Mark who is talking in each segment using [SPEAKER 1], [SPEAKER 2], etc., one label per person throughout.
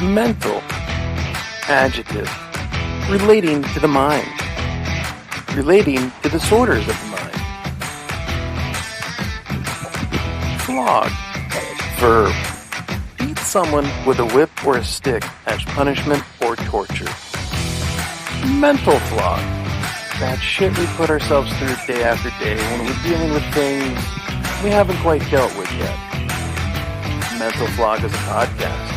[SPEAKER 1] Mental. Adjective. Relating to the mind. Relating to disorders of the mind. Flog. Verb. Beat someone with a whip or a stick as punishment or torture. Mental flog. That shit we put ourselves through day after day when we're dealing with things we haven't quite dealt with yet. Mental Flog is a podcast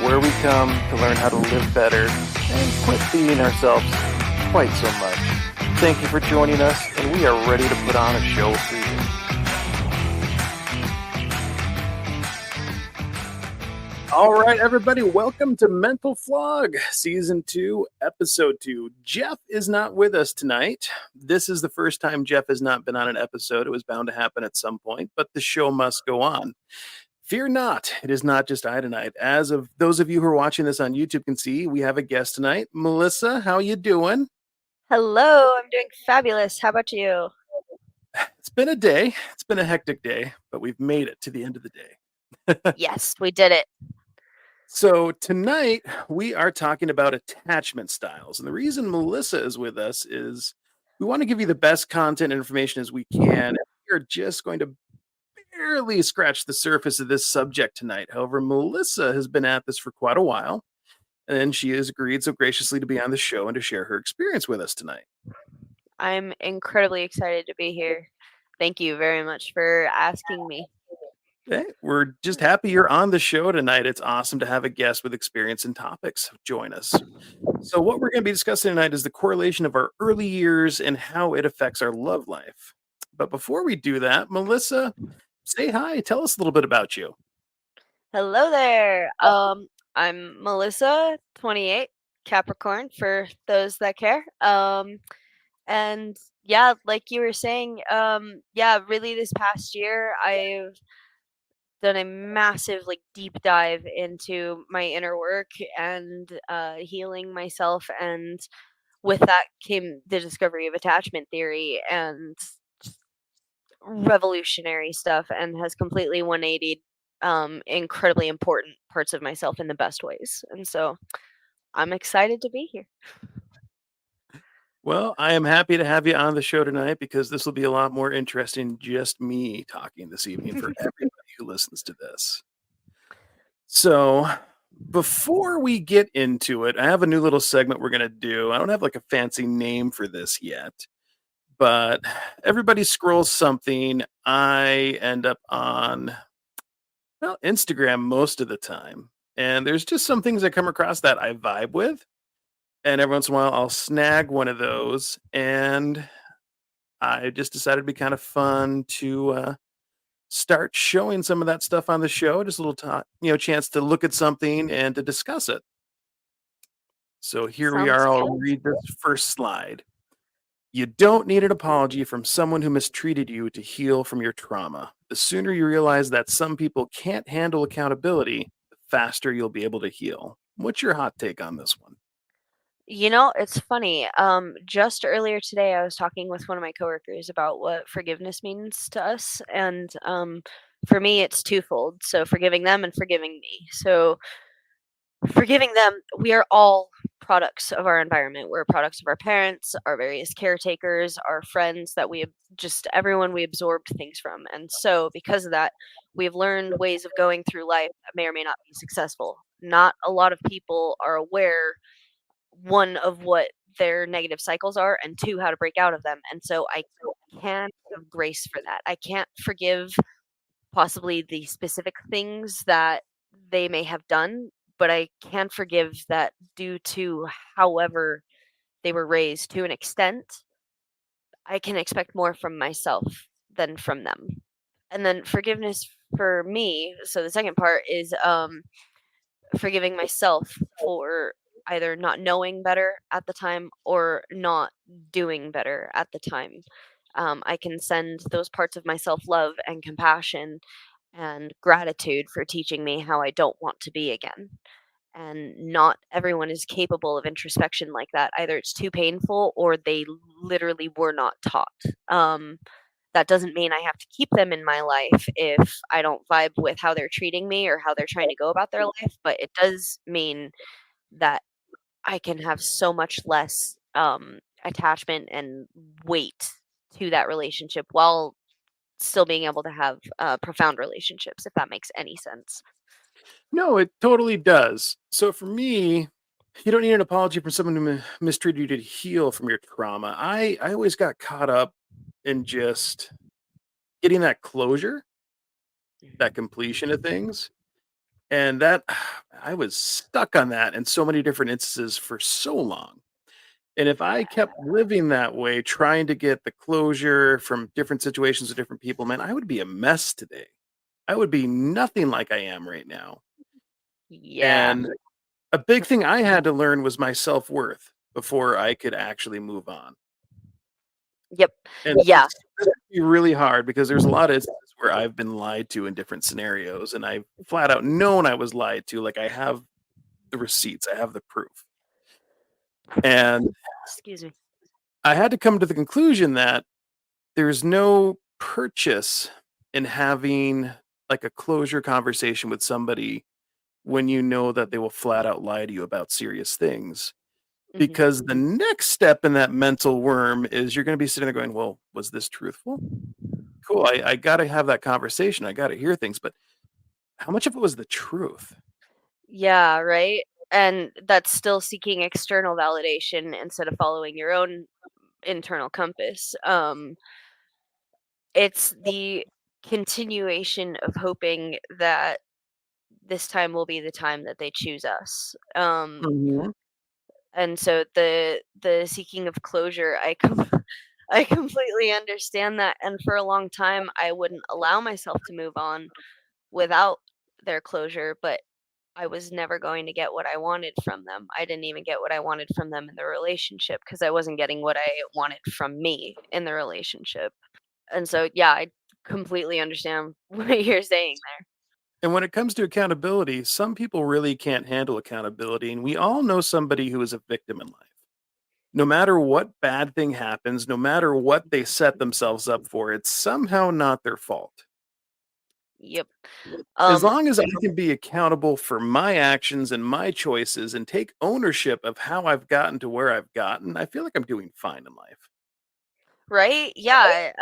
[SPEAKER 1] where we come to learn how to live better and quit beating ourselves quite so much. Thank you for joining us, and we are ready to put on a show for you. All right, everybody, welcome to Mental Flog, Season 2, Episode 2. Jeff is not with us tonight. This is the first time Jeff has not been on an episode. It was bound to happen at some point, but the show must go on. Fear not, it is not just I tonight. As of those of you who are watching this on YouTube can see, we have a guest tonight. Melissa, how you doing?
[SPEAKER 2] Hello, I'm doing fabulous. How about you?
[SPEAKER 1] It's been a day. It's been a hectic day, but we've made it to the end of the day.
[SPEAKER 2] Yes, we did it.
[SPEAKER 1] So tonight we are talking about attachment styles. And the reason Melissa is with us is we want to give you the best content and information as we can. We are just going to barely scratch the surface of this subject tonight. However, Melissa has been at this for quite a while, and she has agreed so graciously to be on the show and to share her experience with us tonight.
[SPEAKER 2] I'm incredibly excited to be here. Thank you very much for asking me.
[SPEAKER 1] Okay, we're just happy you're on the show tonight. It's awesome to have a guest with experience in topics join us. So what we're going to be discussing tonight is the correlation of our early years and how it affects our love life. But before we do that, Melissa, say hi. Tell us a little bit about you.
[SPEAKER 2] Hello there. I'm Melissa, 28, Capricorn for those that care. And yeah, like you were saying, really this past year I've done a massive deep dive into my inner work and healing myself, and with that came the discovery of attachment theory and revolutionary stuff, and has completely 180'd incredibly important parts of myself in the best ways. And so I'm excited to be here.
[SPEAKER 1] Well, I am happy to have you on the show tonight because this will be a lot more interesting than just me talking this evening for everybody who listens to this. So, before we get into it, I have a new little segment we're going to do. I don't have a fancy name for this yet, but everybody scrolls something. I end up on Instagram most of the time, and there's just some things I come across that I vibe with. And every once in a while, I'll snag one of those. And I just decided it'd be kind of fun to start showing some of that stuff on the show. Just a little chance to look at something and to discuss it. So here we
[SPEAKER 2] Sounds
[SPEAKER 1] are. I'll
[SPEAKER 2] good.
[SPEAKER 1] read this first slide. You don't need an apology from someone who mistreated you to heal from your trauma. The sooner you realize that some people can't handle accountability, the faster you'll be able to heal. What's your hot take on this one?
[SPEAKER 2] You know, it's funny. Just earlier today, I was talking with one of my coworkers about what forgiveness means to us, and for me, it's twofold. So forgiving them and forgiving me. So forgiving them, we are all products of our environment. We're products of our parents, our various caretakers, our friends that just everyone we absorbed things from. And so because of that, we've learned ways of going through life that may or may not be successful. Not a lot of people are aware, one, of what their negative cycles are, and two, how to break out of them. And so I can't give grace for that. I can't forgive possibly the specific things that they may have done, but I can forgive that due to however they were raised. To an extent, I can expect more from myself than from them. And then forgiveness for me, so the second part is forgiving myself for either not knowing better at the time or not doing better at the time. I can send those parts of myself love and compassion and gratitude for teaching me how I don't want to be again. And not everyone is capable of introspection like that. Either it's too painful or they literally were not taught. That doesn't mean I have to keep them in my life if I don't vibe with how they're treating me or how they're trying to go about their life, but it does mean that I can have so much less, attachment and weight to that relationship while still being able to have, profound relationships, if that makes any sense.
[SPEAKER 1] No, it totally does. So for me, you don't need an apology from someone who mistreated you to heal from your trauma. I always got caught up in just getting that closure, that
[SPEAKER 2] Mhm.
[SPEAKER 1] completion of things. And that I was stuck on that in so many different instances for so long. And if I
[SPEAKER 2] Yeah.
[SPEAKER 1] kept living that way, trying to get the closure from different situations with different people, man, I would be a mess today. I would be nothing like I am right now.
[SPEAKER 2] Yeah.
[SPEAKER 1] And a big thing I had to learn was my self-worth before I could actually move on.
[SPEAKER 2] Yep.
[SPEAKER 1] And
[SPEAKER 2] Yeah.
[SPEAKER 1] this can be really hard because there's a lot of instances where I've been lied to in different scenarios, and I've flat out known I was lied to. Like, I have the receipts, I have the proof. And
[SPEAKER 2] Excuse me.
[SPEAKER 1] I had to come to the conclusion that there's no purchase in having, like, a closure conversation with somebody when you know that they will flat out lie to you about serious things.
[SPEAKER 2] Mhm.
[SPEAKER 1] Because the next step in that mental worm is you're gonna be sitting there going, "Well, was this truthful? Cool, I gotta have that conversation, I gotta hear things, but how much of it was the truth?"
[SPEAKER 2] Yeah, right? And that's still seeking external validation instead of following your own internal compass. It's the continuation of hoping that this time will be the time that they choose us.
[SPEAKER 1] Mhm.
[SPEAKER 2] And so the seeking of closure, I completely understand that. And for a long time, I wouldn't allow myself to move on without their closure, but I was never going to get what I wanted from them. I didn't even get what I wanted from them in the relationship because I wasn't getting what I wanted from me in the relationship. And so, yeah, I completely understand what you're saying there.
[SPEAKER 1] And when it comes to accountability, some people really can't handle accountability, and we all know somebody who is a victim in life. No matter what bad thing happens, no matter what they set themselves up for, it's somehow not their fault.
[SPEAKER 2] Yep.
[SPEAKER 1] As
[SPEAKER 2] Um,
[SPEAKER 1] long as I can be accountable for my actions and my choices and take ownership of how I've gotten to where I've gotten, I feel like I'm doing fine in life.
[SPEAKER 2] right? Yeah.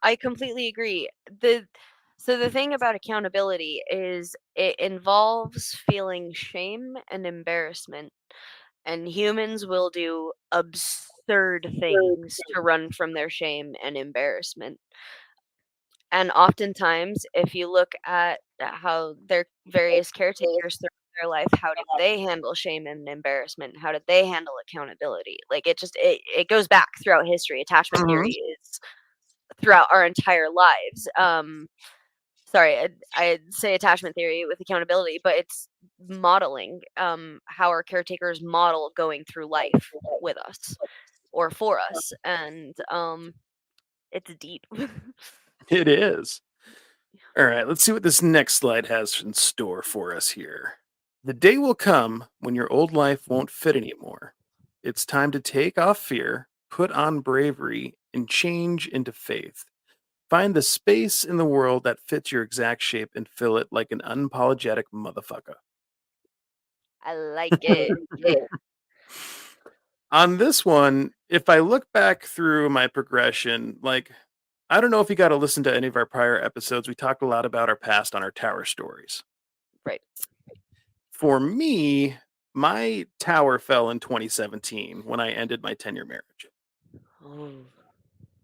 [SPEAKER 2] I completely agree. The thing about accountability is it involves feeling shame and embarrassment, and humans will do absurd things to run from their shame and embarrassment. And oftentimes, if you look at how their various caretakers throughout their life, how did they handle shame and embarrassment? How did they handle accountability? Like it goes back throughout history. Attachment
[SPEAKER 1] Mhm.
[SPEAKER 2] theory is throughout our entire lives. Sorry, I'd say attachment theory with accountability, but it's modeling how our caretakers model going through life with us or for us, and it's deep.
[SPEAKER 1] It is. All right, let's see what this next slide has in store for us here. The day will come when your old life won't fit anymore. It's time to take off fear, put on bravery, and change into faith. Find the space in the world that fits your exact shape and fill it like an unapologetic motherfucker.
[SPEAKER 2] I like it.
[SPEAKER 1] On this one, if I look back through my progression, like, I don't know if you got to listen to any of our prior episodes. We talked a lot about our past on our tower stories.
[SPEAKER 2] Right.
[SPEAKER 1] For me, my tower fell in 2017 when I ended my 10-year marriage.
[SPEAKER 2] Oh,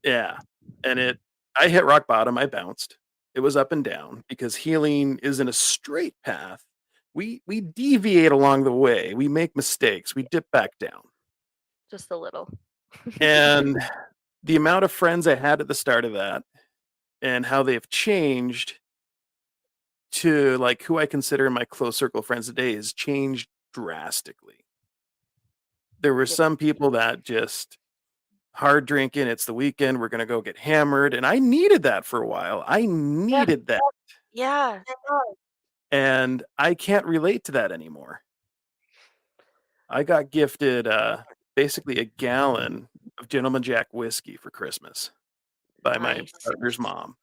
[SPEAKER 1] Yeah. And I hit rock bottom. I bounced. It was up and down because healing isn't a straight path. We deviate along the way. We make mistakes. We dip back down.
[SPEAKER 2] just a little.
[SPEAKER 1] And the amount of friends I had at the start of that and how they've changed to, like, who I consider my close circle of friends today has changed drastically. There were
[SPEAKER 2] Yep.
[SPEAKER 1] some people that just hard drinking, it's the weekend, we're gonna go get hammered, and I needed that for a while. I
[SPEAKER 2] Yeah.
[SPEAKER 1] needed that,
[SPEAKER 2] Yeah.
[SPEAKER 1] and I can't relate to that anymore. I got gifted, basically a gallon of Gentleman Jack whiskey for Christmas. by my
[SPEAKER 2] Nice.
[SPEAKER 1] partner's mom.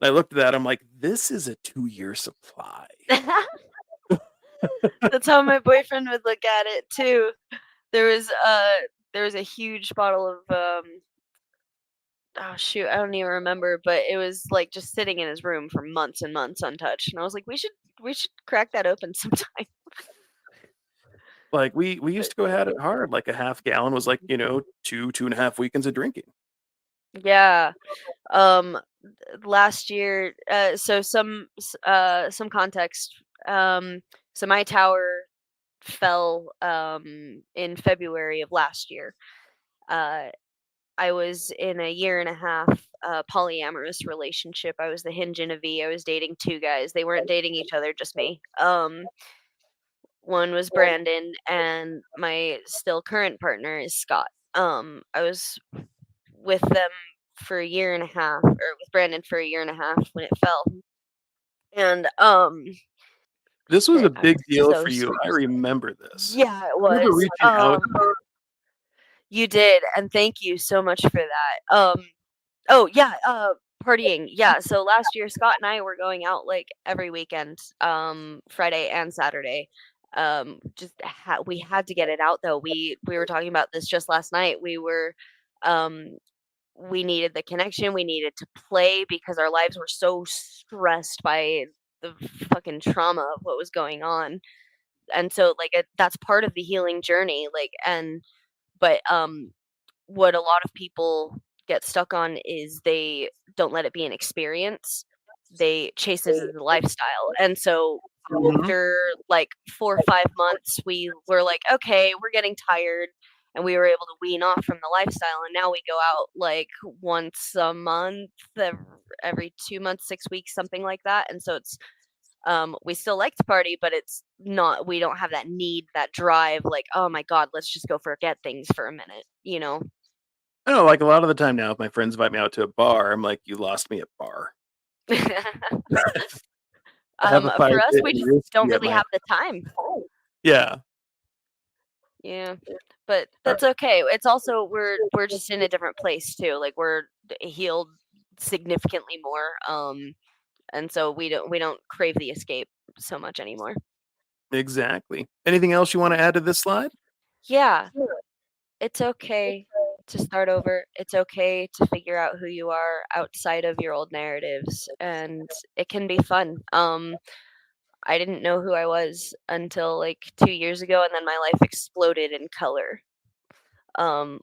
[SPEAKER 1] And I looked at that, I'm like, "This is a 2-year supply."
[SPEAKER 2] That's how my boyfriend would look at it too. There was there was a huge bottle of oh shoot, I don't even remember, but it was like just sitting in his room for months and months untouched. And I was like, we should crack that open sometime.
[SPEAKER 1] Like, we used
[SPEAKER 2] But
[SPEAKER 1] to go at it hard, like a half gallon was like, 2.5 weekends of drinking.
[SPEAKER 2] yeah. Um last year so some context. So my tower fell in February of last year. Uh I was in a year and a half polyamorous relationship. I was the hinge and a V. I was dating two guys. They weren't dating each other, just me. One was Brandon, and my still current partner is Scott. I was with them for a year and a half, or with Brandon for a year and a half when it fell, and
[SPEAKER 1] This was
[SPEAKER 2] shit,
[SPEAKER 1] a
[SPEAKER 2] I'm
[SPEAKER 1] big deal
[SPEAKER 2] so
[SPEAKER 1] for you, I remember this.
[SPEAKER 2] yeah, it
[SPEAKER 1] I remember
[SPEAKER 2] was.
[SPEAKER 1] reaching out.
[SPEAKER 2] You did, and thank you so much for that. Oh, yeah, partying, yeah, so last year, Scott and I were going out, like, every weekend, Friday and Saturday. Just we had to get it out, though. We were talking about this just last night. Um we needed the connection, we needed to play because our lives were so stressed by the fucking trauma of what was going on, and so, like, that's part of the healing journey, like, and but, what a lot of people get stuck on is they don't let it be an experience. They chase it as a lifestyle. And so
[SPEAKER 1] Mhm.
[SPEAKER 2] after like 4 or 5 months, we were like, okay, we're getting tired. And we were able to wean off from the lifestyle. And now we go out like once a month, every 2 months, 6 weeks, something like that. And so it's, we still like to party, but it's not, we don't have that need, that drive, like, oh my God, let's just go forget things for a minute, you know?
[SPEAKER 1] I know, like, a lot of the time now, if my friends invite me out to a bar, I'm like, "You lost me at bar." I have a
[SPEAKER 2] For
[SPEAKER 1] pirate
[SPEAKER 2] us, we
[SPEAKER 1] and
[SPEAKER 2] just don't
[SPEAKER 1] whiskey at
[SPEAKER 2] really
[SPEAKER 1] my
[SPEAKER 2] have the time.
[SPEAKER 1] Yeah.
[SPEAKER 2] Yeah, but
[SPEAKER 1] Alri
[SPEAKER 2] that's okay. It's also we're just in a different place too. Like we're healed significantly more, and so we don't crave the escape so much anymore.
[SPEAKER 1] exactly. Anything else you wanna add to this slide?
[SPEAKER 2] Yeah, it's okay to start over. It's okay to figure out who you are outside of your old narratives, and it can be fun. I didn't know who I was until like 2 years ago, and then my life exploded in color.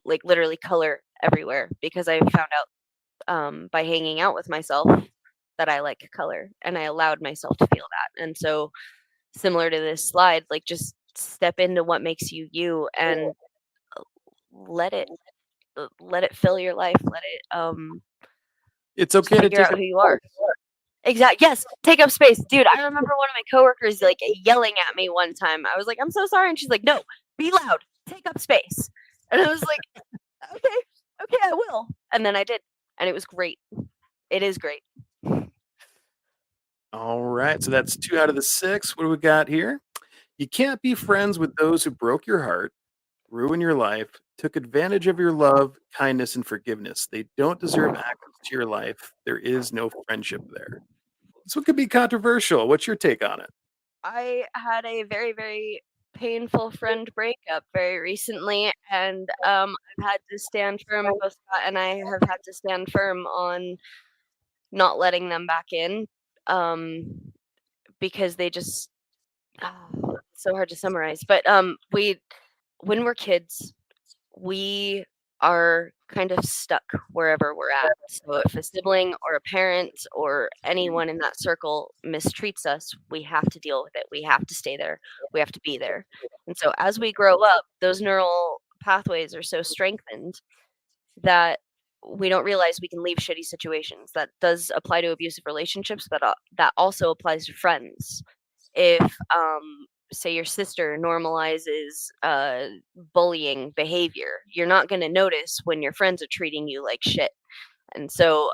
[SPEAKER 2] Like literally color everywhere because I found out by hanging out with myself that I like color, and I allowed myself to feel that. And so, similar to this slide, like just step into what makes you you and let it let it fill your life. Let it
[SPEAKER 1] It's
[SPEAKER 2] just
[SPEAKER 1] okay to
[SPEAKER 2] figure
[SPEAKER 1] take
[SPEAKER 2] out
[SPEAKER 1] up
[SPEAKER 2] who you are. Exact. Yes, take up space, dude. I remember one of my coworkers like yelling at me one time. I was like, "I'm so sorry," and she's like, "No, be loud. Take up space." And I was like, "Okay, okay, I will." And then I did, and it was great. It is great.
[SPEAKER 1] Alright, so that's 2 out of the 6. What do we got here? You can't be friends with those who broke your heart, ruin your life, took advantage of your love, kindness, and forgiveness. They don't deserve access to your life. There is no friendship there. This one could be controversial. What's your take on it?
[SPEAKER 2] I had a very, very painful friend breakup very recently, and I've had to stand firm. Both Scott and I have had to stand firm on not letting them back in, because they just it's so hard to summarize. But we when we're kids, we are kind of stuck wherever we're at. So if a sibling or a parent or anyone in that circle mistreats us, we have to deal with it. We have to stay there. We have to be there. And so as we grow up, those neural pathways are so strengthened that we don't realize we can leave shitty situations. That does apply to abusive relationships, but that also applies to friends. If say your sister normalizes bullying behavior, you're not going to notice when your friends are treating you like shit. And so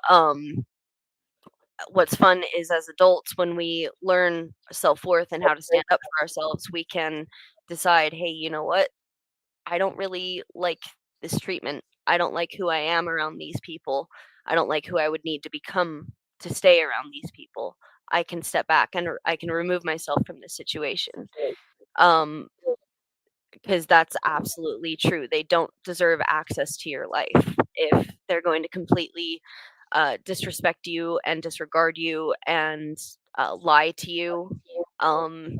[SPEAKER 2] what's fun is as adults when we learn self-worth and how to stand up for ourselves, we can decide, hey, you know what, I don't really like this treatment. I don't like who I am around these people. I don't like who I would need to become to stay around these people. I can step back and I can remove myself from this situation. Um, because that's absolutely true. They don't deserve access to your life if they're going to completely disrespect you and disregard you and lie to you. Um,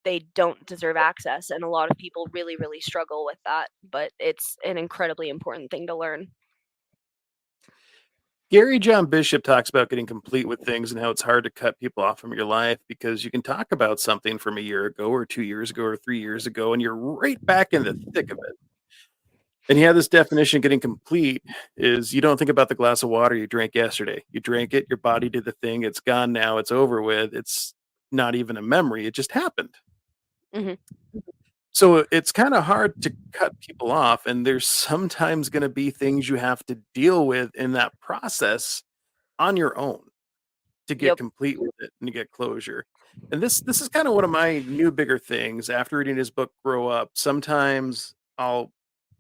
[SPEAKER 2] they don't deserve access, and a lot of people really, really struggle with that. But it's an incredibly important thing to learn.
[SPEAKER 1] Gary John Bishop talks about getting complete with things and how it's hard to cut people off from your life because you can talk about something from a year ago or 2 years ago or 3 years ago, and you're right back in the thick of it. And he had this definition: getting complete is you don't think about the glass of water you drank yesterday. You drank it, your body did the thing, it's gone now, it's over with. It's not even a memory, it just happened.
[SPEAKER 2] Hmm.
[SPEAKER 1] So it's kind of hard to cut people off, and there's sometimes going to be things you have to deal with in that process on your own to get
[SPEAKER 2] Yep.
[SPEAKER 1] complete with it and to get closure. And this is kind of one of my new bigger things after reading his book Grow Up. Sometimes I'll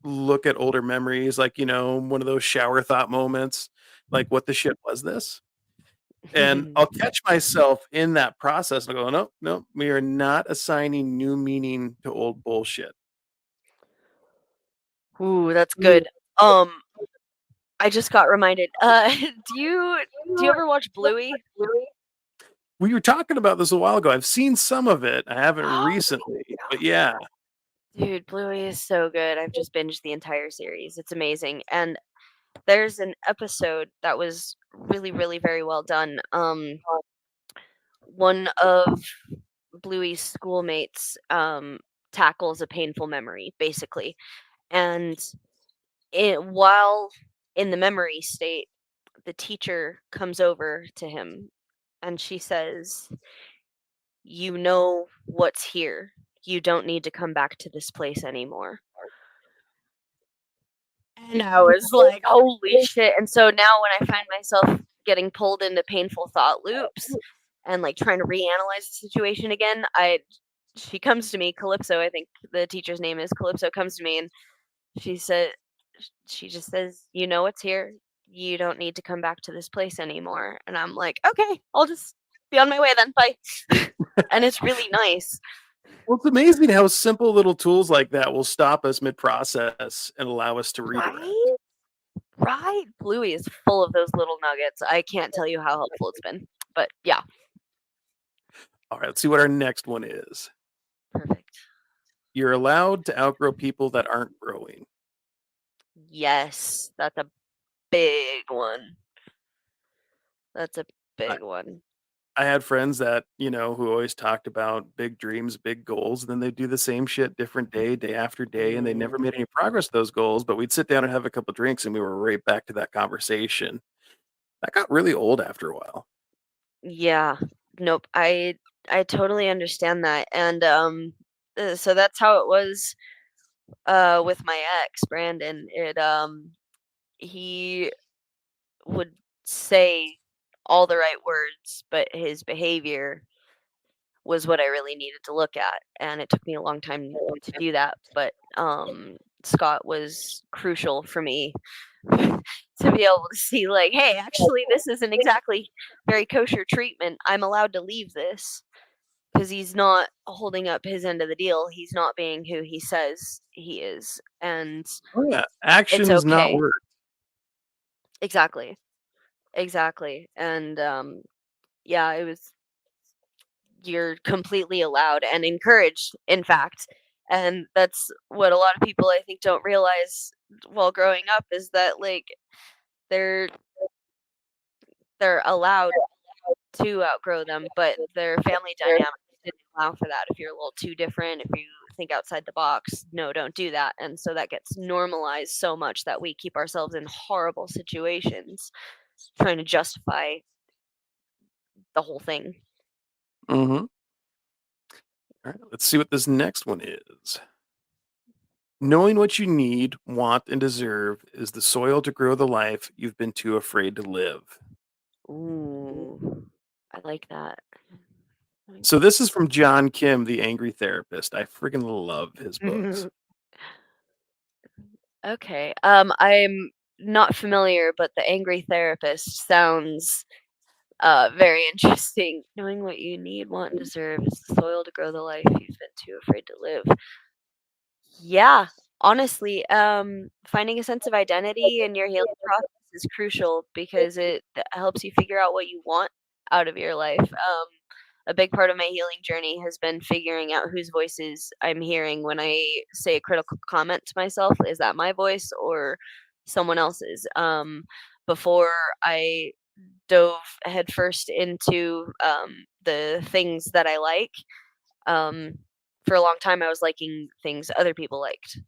[SPEAKER 1] look at older memories like, one of those shower thought moments, like what the shit was this? And I'll catch myself in that process and I go, no, no, we are not assigning new meaning to old bullshit.
[SPEAKER 2] Ooh, that's good. Um, I just got reminded. Do you ever watch Bluey?
[SPEAKER 1] We were talking about this a while ago. I've seen some of it. I haven't recently, but yeah.
[SPEAKER 2] Dude, Bluey is so good. I've just binged the entire series. It's amazing. And there's an episode that was really, really very well done. One of Bluey's schoolmates tackles a painful memory, basically. And while in the memory state, the teacher comes over to him and she says, "You know what's here. You don't need to come back to this place anymore." And I was like, "Holy shit." And so now when I find myself getting pulled into painful thought loops and like trying to reanalyze the situation again, I she comes to me, Calypso, I think the teacher's name is Calypso, comes to me and she said she just says, "You know what's here. You don't need to come back to this place anymore." And I'm like, "Okay, I'll just be on my way then. Bye." And it's really nice.
[SPEAKER 1] Well, it's amazing how simple little tools like that will stop us mid-process and allow us to redirect.
[SPEAKER 2] Right? Right? Bluey is full of those little nuggets. I can't tell you how helpful it's been. But yeah,
[SPEAKER 1] All right, let's see what our next one is.
[SPEAKER 2] perfect.
[SPEAKER 1] You're allowed to outgrow people that aren't growing.
[SPEAKER 2] Yes, that's a big one. That's a
[SPEAKER 1] I,
[SPEAKER 2] big one.
[SPEAKER 1] I had friends that, who always talked about big dreams, big goals, and then they do the same shit different day, day after day, and they never
[SPEAKER 2] Mm,
[SPEAKER 1] made any progress to those goals. But we'd sit down and have a couple drinks and we were right back to that conversation. That got really old after a while.
[SPEAKER 2] yeah. Nope. I totally understand that. And so that's how it was with my ex, Brandon. He would say all the right words, but his behavior was what I really needed to look at, and it took me a long time to do that, but, Scott was crucial for me to be able to see, like, "Hey, actually, this isn't exactly very kosher treatment. I'm allowed to leave this because he's not holding up his end of the deal. He's not being who he says he is, and
[SPEAKER 1] Oh yeah,
[SPEAKER 2] it's
[SPEAKER 1] actions, not
[SPEAKER 2] okay."
[SPEAKER 1] words.
[SPEAKER 2] Exactly, exactly, and, yeah, it was you're completely allowed and encouraged, in fact. And that's what a lot of people I think don't realize while growing up is that like they're they're allowed to outgrow them, but their family dynamics didn't allow for that. If you're a little too different, if you think outside the box, no, don't do that. And so that gets normalized so much that we keep ourselves in horrible situations trying to justify the whole thing.
[SPEAKER 1] Mhm. Alright, let's see what this next one is. Knowing what you need, want, and deserve is the soil to grow the life you've been too afraid to live.
[SPEAKER 2] Ooh, I like that. I like
[SPEAKER 1] So this is from John Kim, the angry therapist. I freaking love his books.
[SPEAKER 2] that. Okay. not familiar, but the angry therapist sounds very interesting. Knowing what you need, want, and deserve is the soil to grow the life you've been too afraid to live. Yeah, honestly, finding a sense of identity in your healing process is crucial because it helps you figure out what you want out of your life. A big part of my healing journey has been figuring out whose voices I'm hearing when I say a critical comment to myself. Is that my voice or someone else's? Before I dove headfirst into the things that I like, um, for a long time I was liking things other people liked.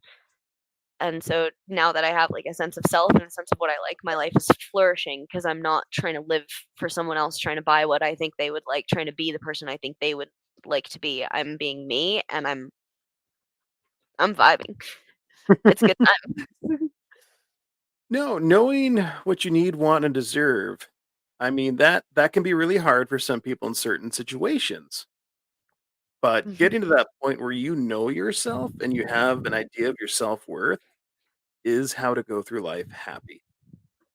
[SPEAKER 2] And so now that I have like a sense of self and a sense of what I like, my life is flourishing because I'm not trying to live for someone else, trying to buy what I think they would like, trying to be the person I think they would like to be. I'm being me and I'm vibing. It's a good time.
[SPEAKER 1] No, knowing what you need, want, and deserve. I mean, that can be really hard for some people in certain situations. But
[SPEAKER 2] Mhm.
[SPEAKER 1] getting to that point where you know yourself and you have an idea of your self-worth is how to go through life happy.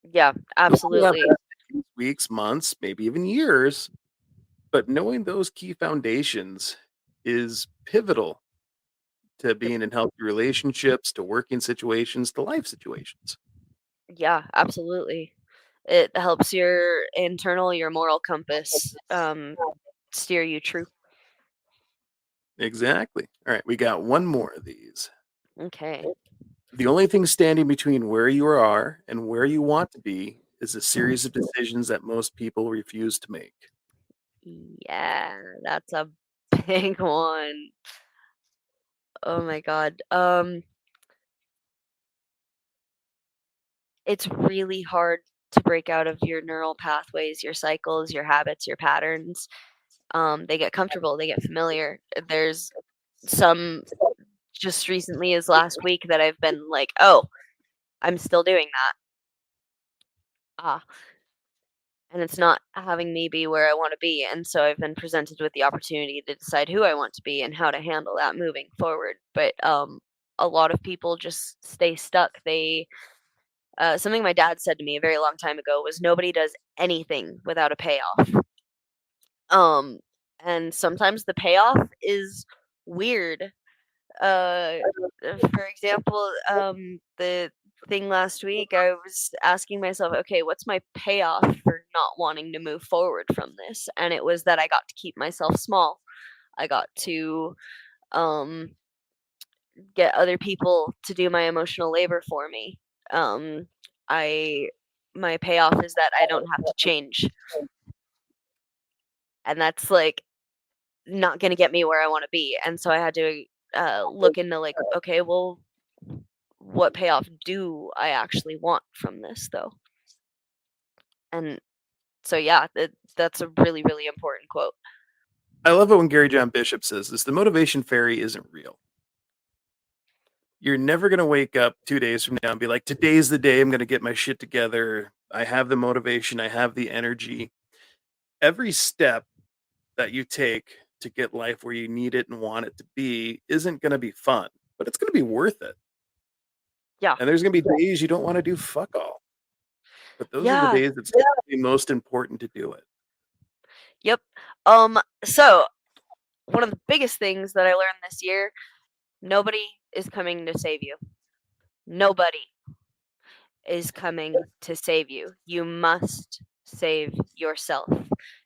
[SPEAKER 2] Yeah,
[SPEAKER 1] This will happen
[SPEAKER 2] absolutely.
[SPEAKER 1] in weeks, months, maybe even years, but knowing those key foundations is pivotal to
[SPEAKER 2] Yep.
[SPEAKER 1] being in healthy relationships, to working situations, to life situations.
[SPEAKER 2] Yeah, absolutely. It helps your internal, your moral compass steer you true.
[SPEAKER 1] Exactly. All right, we got one more of these.
[SPEAKER 2] Okay.
[SPEAKER 1] The only thing standing between where you are and where you want to be is a series of decisions that most people refuse to make.
[SPEAKER 2] Yeah, that's a big one. Oh my god. It's really hard to break out of your neural pathways, your cycles, your habits, your patterns. They get comfortable, they get familiar. There's some just recently as last week that I've been like, "Oh, I'm still doing that." Ah, and it's not having me be where I want to be. And so I've been presented with the opportunity to decide who I want to be and how to handle that moving forward. But a lot of people just stay stuck. They something my dad said to me a very long time ago was nobody does anything without a payoff. Um, and sometimes the payoff is weird. Uh, for example, the thing last week, I was asking myself, okay, what's my payoff for not wanting to move forward from this? And it was that I got to keep myself small. I got to um, get other people to do my emotional labor for me. Um, I my payoff is that I don't have to change, and that's like not gonna get me where I want to be. And so I had to look into like, okay, well, what payoff do I actually want from this though? And so yeah, that's a really really important quote.
[SPEAKER 1] I love it when Gary John Bishop says this: the motivation fairy isn't real. You're never going to wake up 2 days from now and be like, today's the day I'm going to get my shit together. I have the motivation, I have the energy. Every step that you take to get life where you need it and want it to be isn't going to be fun, but it's going to be worth it.
[SPEAKER 2] Yeah.
[SPEAKER 1] And there's going to be days you don't want to do fuck all, but those are the
[SPEAKER 2] Yeah.
[SPEAKER 1] days it's going to be most important to do it.
[SPEAKER 2] Yep. So one of the biggest things that I learned this year, nobody is coming to save you. Nobody is coming to save you. You must save yourself.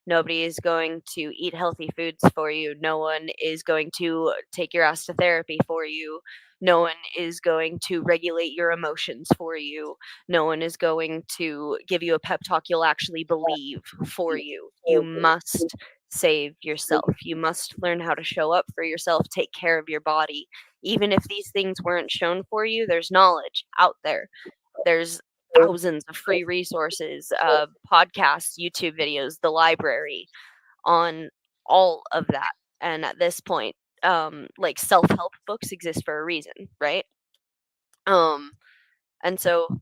[SPEAKER 2] Nobody is going to eat healthy foods for you. No one is going to take your ass to therapy for you. No one is going to regulate your emotions for you. No one is going to give you a pep talk you'll actually believe for you. You must save yourself. You must learn how to show up for yourself, take care of your body. Even if these things weren't shown for you, there's knowledge out there. There's thousands of free resources, podcasts, YouTube videos, the library on all of that. And at this point, like self-help books exist for a reason, right? Um, and so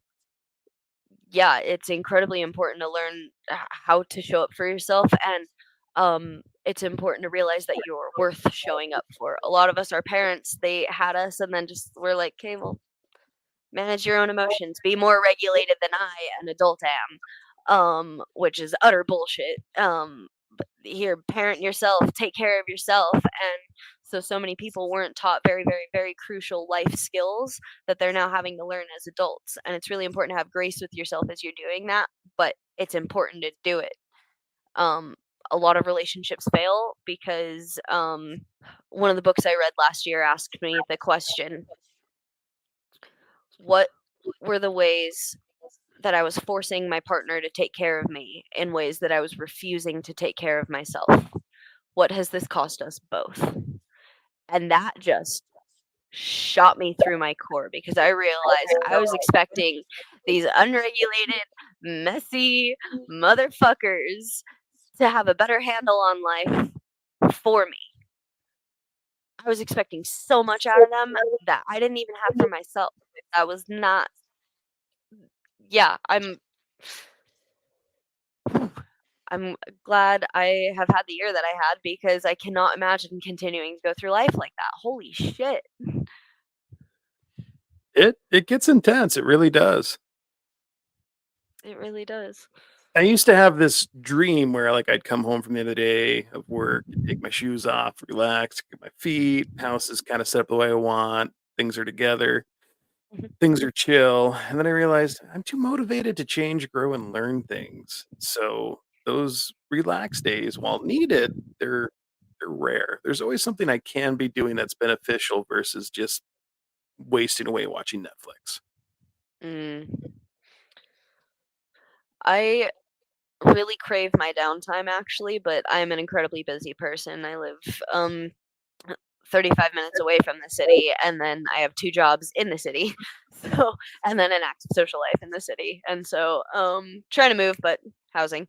[SPEAKER 2] yeah, it's incredibly important to learn how to show up for yourself, and it's important to realize that you're worth showing up for. A lot of us, our parents, they had us, and then just we're like, okay, well, manage your own emotions, be more regulated than I, an adult, am, which is utter bullshit. Here, parent yourself, take care of yourself, and so many people weren't taught very, very, very crucial life skills that they're now having to learn as adults. And it's really important to have grace with yourself as you're doing that, but it's important to do it. Um, a lot of relationships fail because one of the books I read last year asked me the question, what were the ways that I was forcing my partner to take care of me in ways that I was refusing to take care of myself? What has this cost us both? And that just shot me through my core because I realized I was expecting these unregulated, messy motherfuckers to have a better handle on life for me. I was expecting so much out of them that I didn't even have for myself. That was not, yeah, I'm glad I have had the year that I had because I cannot imagine continuing to go through life like that. Holy shit.
[SPEAKER 1] It gets intense, it really does.
[SPEAKER 2] It really does.
[SPEAKER 1] I used to have this dream where, like, I'd come home from the end of the day of work, take my shoes off, relax, get my feet, house is kinda set up the way I want, things are together,
[SPEAKER 2] Mhm.
[SPEAKER 1] things are chill, and then I realized I'm too motivated to change, grow, and learn things. So, those relaxed days, while needed, they're rare. There's always something I can be doing that's beneficial versus just wasting away watching Netflix.
[SPEAKER 2] Mm. I really crave my downtime actually, but I'm an incredibly busy person. I live 35 minutes away from the city, and then I have 2 jobs in the city. So, and then an active social life in the city. And so trying to move, but housing.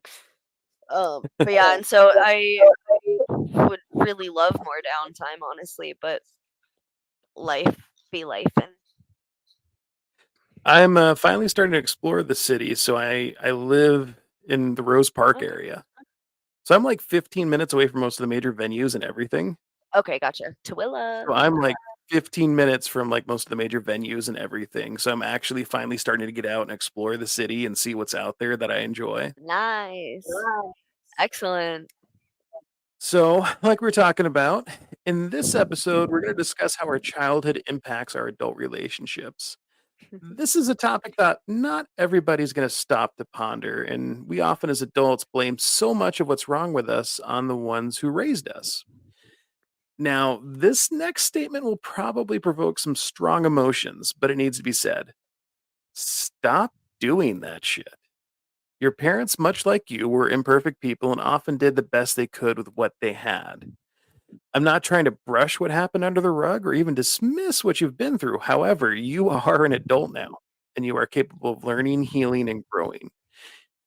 [SPEAKER 2] But yeah, and so I would really love more downtime honestly, but life be life and
[SPEAKER 1] I'm, finally starting to explore the city, so I live in the Rose Park
[SPEAKER 2] okay.
[SPEAKER 1] area. So I'm, like, 15 minutes away from most of the major venues and everything.
[SPEAKER 2] Okay, gotcha. Tooele.
[SPEAKER 1] So I'm, like, 15 minutes from, like, most of the major venues and everything, so I'm actually finally starting to get out and explore the city and see what's out there that I enjoy.
[SPEAKER 2] Nice. Excellent.
[SPEAKER 1] So, like we are talking about, in this episode, we're gonna discuss how our childhood impacts our adult relationships. This is a topic that not everybody's going to stop to ponder, and we often as adults blame so much of what's wrong with us on the ones who raised us. Now, this next statement will probably provoke some strong emotions, but it needs to be said. Stop doing that shit. Your parents, much like you, were imperfect people and often did the best they could with what they had. I'm not trying to brush what happened under the rug or even dismiss what you've been through. However, you are an adult now and you are capable of learning, healing, and growing.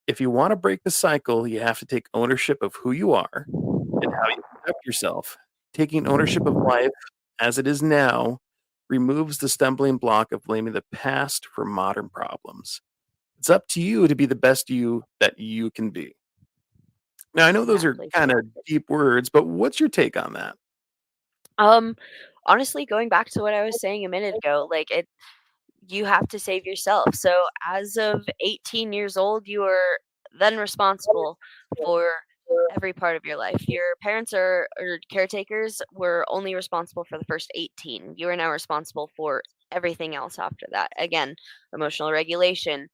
[SPEAKER 1] If you want to break the cycle, you have to take ownership of who you are and how you conduct yourself. Taking ownership of life as it is now removes the stumbling block of blaming the past for modern problems. It's up to you to be the best you that you can be. Now, I know those are
[SPEAKER 2] Exactly.
[SPEAKER 1] kind of deep words, but what's your take on that?
[SPEAKER 2] Um, honestly, going back to what I was saying a minute ago, like you have to save yourself. So as of 18 years old, you are then responsible for every part of your life. Your parents are or caretakers were only responsible for the first 18. You are now responsible for everything else after that. Again, emotional regulation,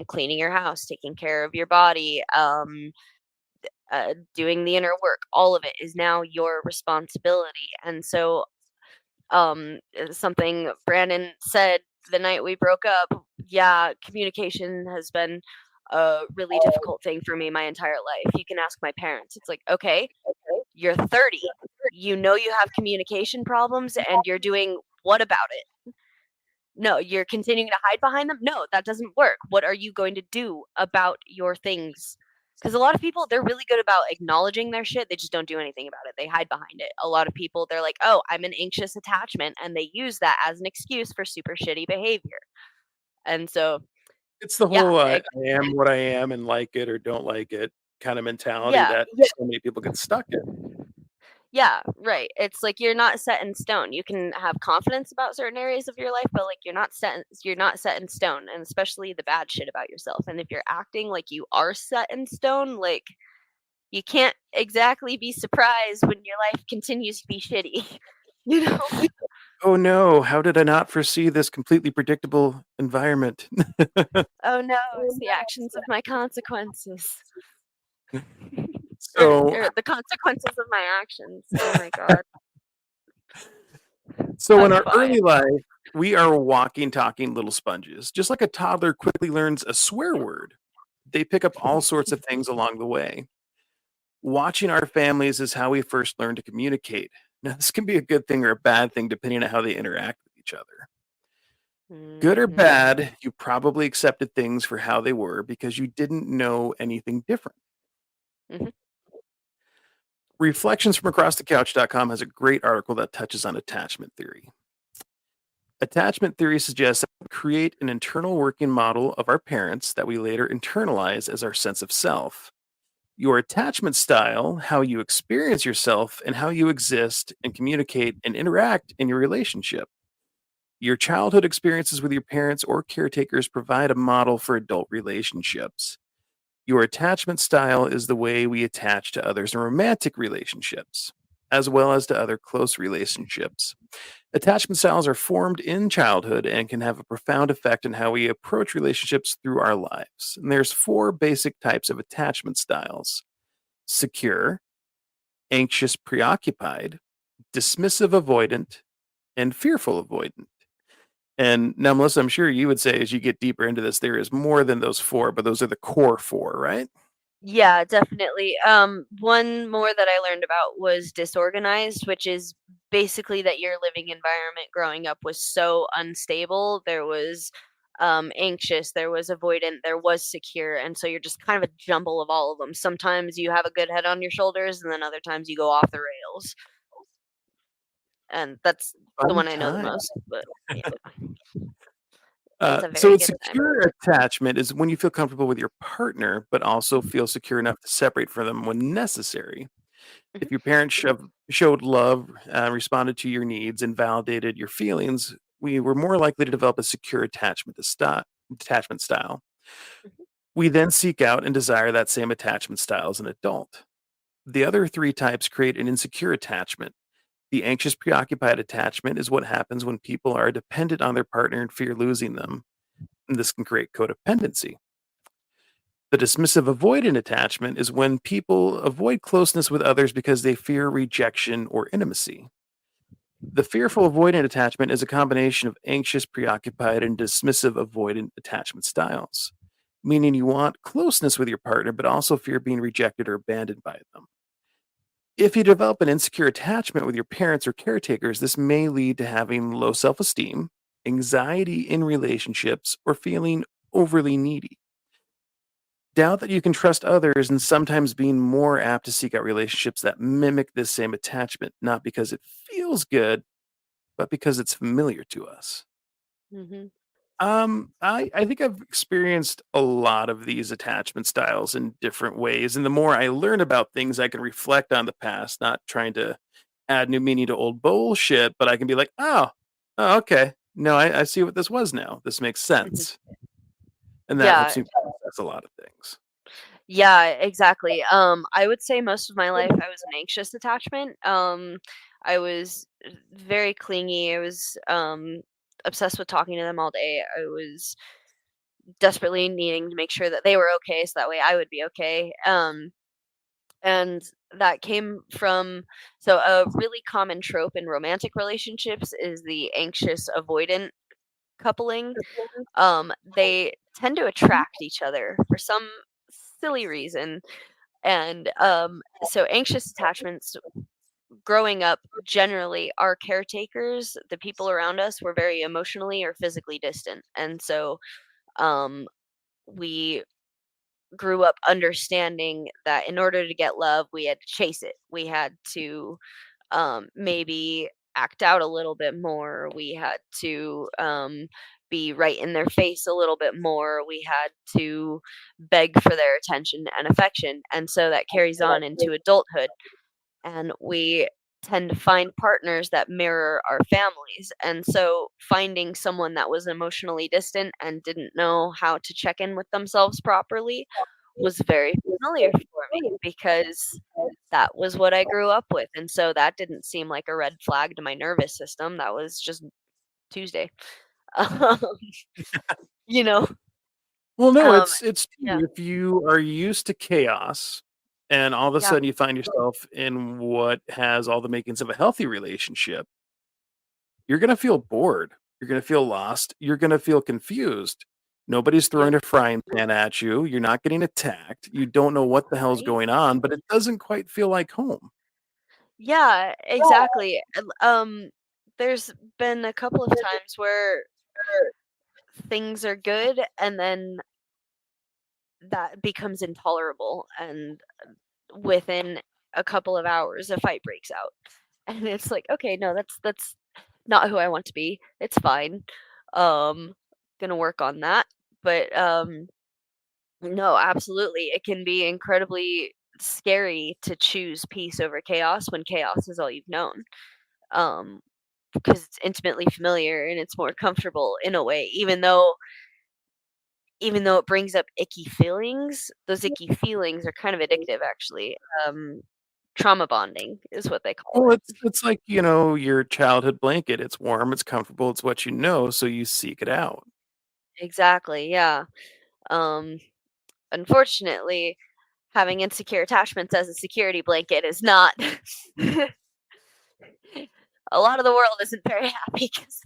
[SPEAKER 2] cleaning your house, taking care of your body, doing the inner work. All of it is now your responsibility. And so something Brandon said the night we broke up. Yeah, communication has been a really difficult thing for me my entire life. You can ask my parents. It's like, okay, you're 30. You know you have communication problems and you're doing what about it? No, you're continuing to hide behind them? No, that doesn't work. What are you going to do about your things? Because a lot of people, they're really good about acknowledging their shit. They just don't do anything about it. They hide behind it. A lot of people, they're like, oh, I'm an anxious attachment. And they use that as an excuse for super shitty behavior. And so,
[SPEAKER 1] It's the
[SPEAKER 2] yeah,
[SPEAKER 1] whole, I am what I am and like it or don't like it kind of mentality
[SPEAKER 2] yeah,
[SPEAKER 1] that so many people get stuck in.
[SPEAKER 2] Yeah, right. It's like you're not set in stone. You can have confidence about certain areas of your life, but like you're not set in stone, and especially the bad shit about yourself. And if you're acting like you are set in stone, like you can't exactly be surprised when your life continues to be shitty. You know?
[SPEAKER 1] Oh no, how did I not foresee this completely predictable environment?
[SPEAKER 2] Oh no, it's the actions of my consequences. or,
[SPEAKER 1] So,
[SPEAKER 2] or the consequences of my actions. Oh my god.
[SPEAKER 1] so in
[SPEAKER 2] I'm
[SPEAKER 1] our
[SPEAKER 2] fine.
[SPEAKER 1] early life, we are walking, talking little sponges. Just like a toddler quickly learns a swear word, they pick up all sorts of things along the way. Watching our families is how we first learn to communicate. Now, this can be a good thing or a bad thing depending on how they interact with each other. Good or
[SPEAKER 2] Mhm.
[SPEAKER 1] bad, you probably accepted things for how they were because you didn't know anything different.
[SPEAKER 2] Mhm.
[SPEAKER 1] Reflections from across the couch.com has a great article that touches on attachment theory. Attachment theory suggests that we create an internal working model of our parents that we later internalize as our sense of self. Your attachment style, how you experience yourself, and how you exist and communicate and interact in your relationship. Your childhood experiences with your parents or caretakers provide a model for adult relationships. Your attachment style is the way we attach to others in romantic relationships, as well as to other close relationships. Attachment styles are formed in childhood and can have a profound effect on how we approach relationships through our lives. And there's four basic types of attachment styles: secure, anxious preoccupied, dismissive avoidant, and fearful avoidant. And now, Melissa, I'm sure you would say as you get deeper into this, there is more than those four, but those are the core four, right?
[SPEAKER 2] Yeah, definitely. One more that I learned about was disorganized, which is basically that your living environment growing up was so unstable. There was anxious, there was avoidant, there was secure, and so you're just kind of a jumble of all of them. Sometimes you have a good head on your shoulders, and then other times you go off the rails. And that's the
[SPEAKER 1] Fun
[SPEAKER 2] one I know the
[SPEAKER 1] time.
[SPEAKER 2] most. But yeah, it's a
[SPEAKER 1] So,
[SPEAKER 2] very
[SPEAKER 1] a
[SPEAKER 2] good time.
[SPEAKER 1] secure attachment is when you feel comfortable with your partner, but also feel secure enough to separate from them when necessary.
[SPEAKER 2] Mhm.
[SPEAKER 1] If your parents showed love, responded to your needs, and validated your feelings, we were more likely to develop a secure attachment style.
[SPEAKER 2] Mhm.
[SPEAKER 1] We then seek out and desire that same attachment style as an adult. The other three types create an insecure attachment. The anxious, preoccupied attachment is what happens when people are dependent on their partner and fear losing them. And this can create codependency. The dismissive avoidant attachment is when people avoid closeness with others because they fear rejection or intimacy. The fearful avoidant attachment is a combination of anxious, preoccupied, and dismissive avoidant attachment styles, meaning you want closeness with your partner, but also fear being rejected or abandoned by them. If you develop an insecure attachment with your parents or caretakers, this may lead to having low self esteem, anxiety in relationships, or feeling overly needy. Doubt that you can trust others, and sometimes being more apt to seek out relationships that mimic this same attachment, not because it feels good, but because it's familiar to us.
[SPEAKER 2] Mhm.
[SPEAKER 1] I think I've experienced a lot of these attachment styles in different ways, and the more I learn about things, I can reflect on the past, not trying to add new meaning to old bullshit, but I can be like, oh, okay. No, I see what this was now. This makes
[SPEAKER 2] Mhm.
[SPEAKER 1] sense. And that helps
[SPEAKER 2] Yeah,
[SPEAKER 1] me process a lot of things.
[SPEAKER 2] yeah, exactly. I would say most of my life I was an anxious attachment. I was very clingy. I was obsessed with talking to them all day. I was desperately needing to make sure that they were okay so that way I would be okay. And that came from so a really common trope in romantic relationships is the anxious avoidant coupling. They tend to attract each other for some silly reason. And so anxious attachments growing up generally our caretakers, the people around us were very emotionally or physically distant. And so um we grew up understanding that in order to get love, we had to chase it. We had to maybe act out a little bit more. We had to be right in their face a little bit more. We had to beg for their attention and affection. And so that carries on into adulthood. And we tend to find partners that mirror our families. And so finding someone that was emotionally distant and didn't know how to check in with themselves properly was very familiar for me because that was what I grew up with. And so that didn't seem like a red flag to my nervous system. That was just Tuesday. Um, you know?
[SPEAKER 1] Well, no,
[SPEAKER 2] Um,
[SPEAKER 1] it's
[SPEAKER 2] yeah,
[SPEAKER 1] true. If you are used to chaos and all of a
[SPEAKER 2] yeah,
[SPEAKER 1] sudden you find yourself in what has all the makings of a healthy relationship, you're gonna feel bored. You're gonna feel lost. You're gonna feel confused. Nobody's
[SPEAKER 2] yep,
[SPEAKER 1] throwing a frying pan at you. You're not getting attacked. You don't know what the hell's
[SPEAKER 2] right?
[SPEAKER 1] going on, but it doesn't quite feel like home.
[SPEAKER 2] Yeah, exactly. There's been a couple of times where things are good and then that becomes intolerable and within a couple of hours a fight breaks out. And it's like, okay, no, that's not who I want to be. It's fine. Gonna work on that. But no, absolutely. It can be incredibly scary to choose peace over chaos when chaos is all you've known. Um, because it's intimately familiar and it's more comfortable in a way, even though it brings up icky feelings, those icky feelings are kind of addictive actually. Um, Trauma bonding is what they call
[SPEAKER 1] Well,
[SPEAKER 2] it.
[SPEAKER 1] it's like, your childhood blanket. It's warm, it's comfortable, it's what you know, so you seek it out.
[SPEAKER 2] Exactly, yeah. Um, Unfortunately, having insecure attachments as a security blanket is not a lot of the world isn't very happy 'cause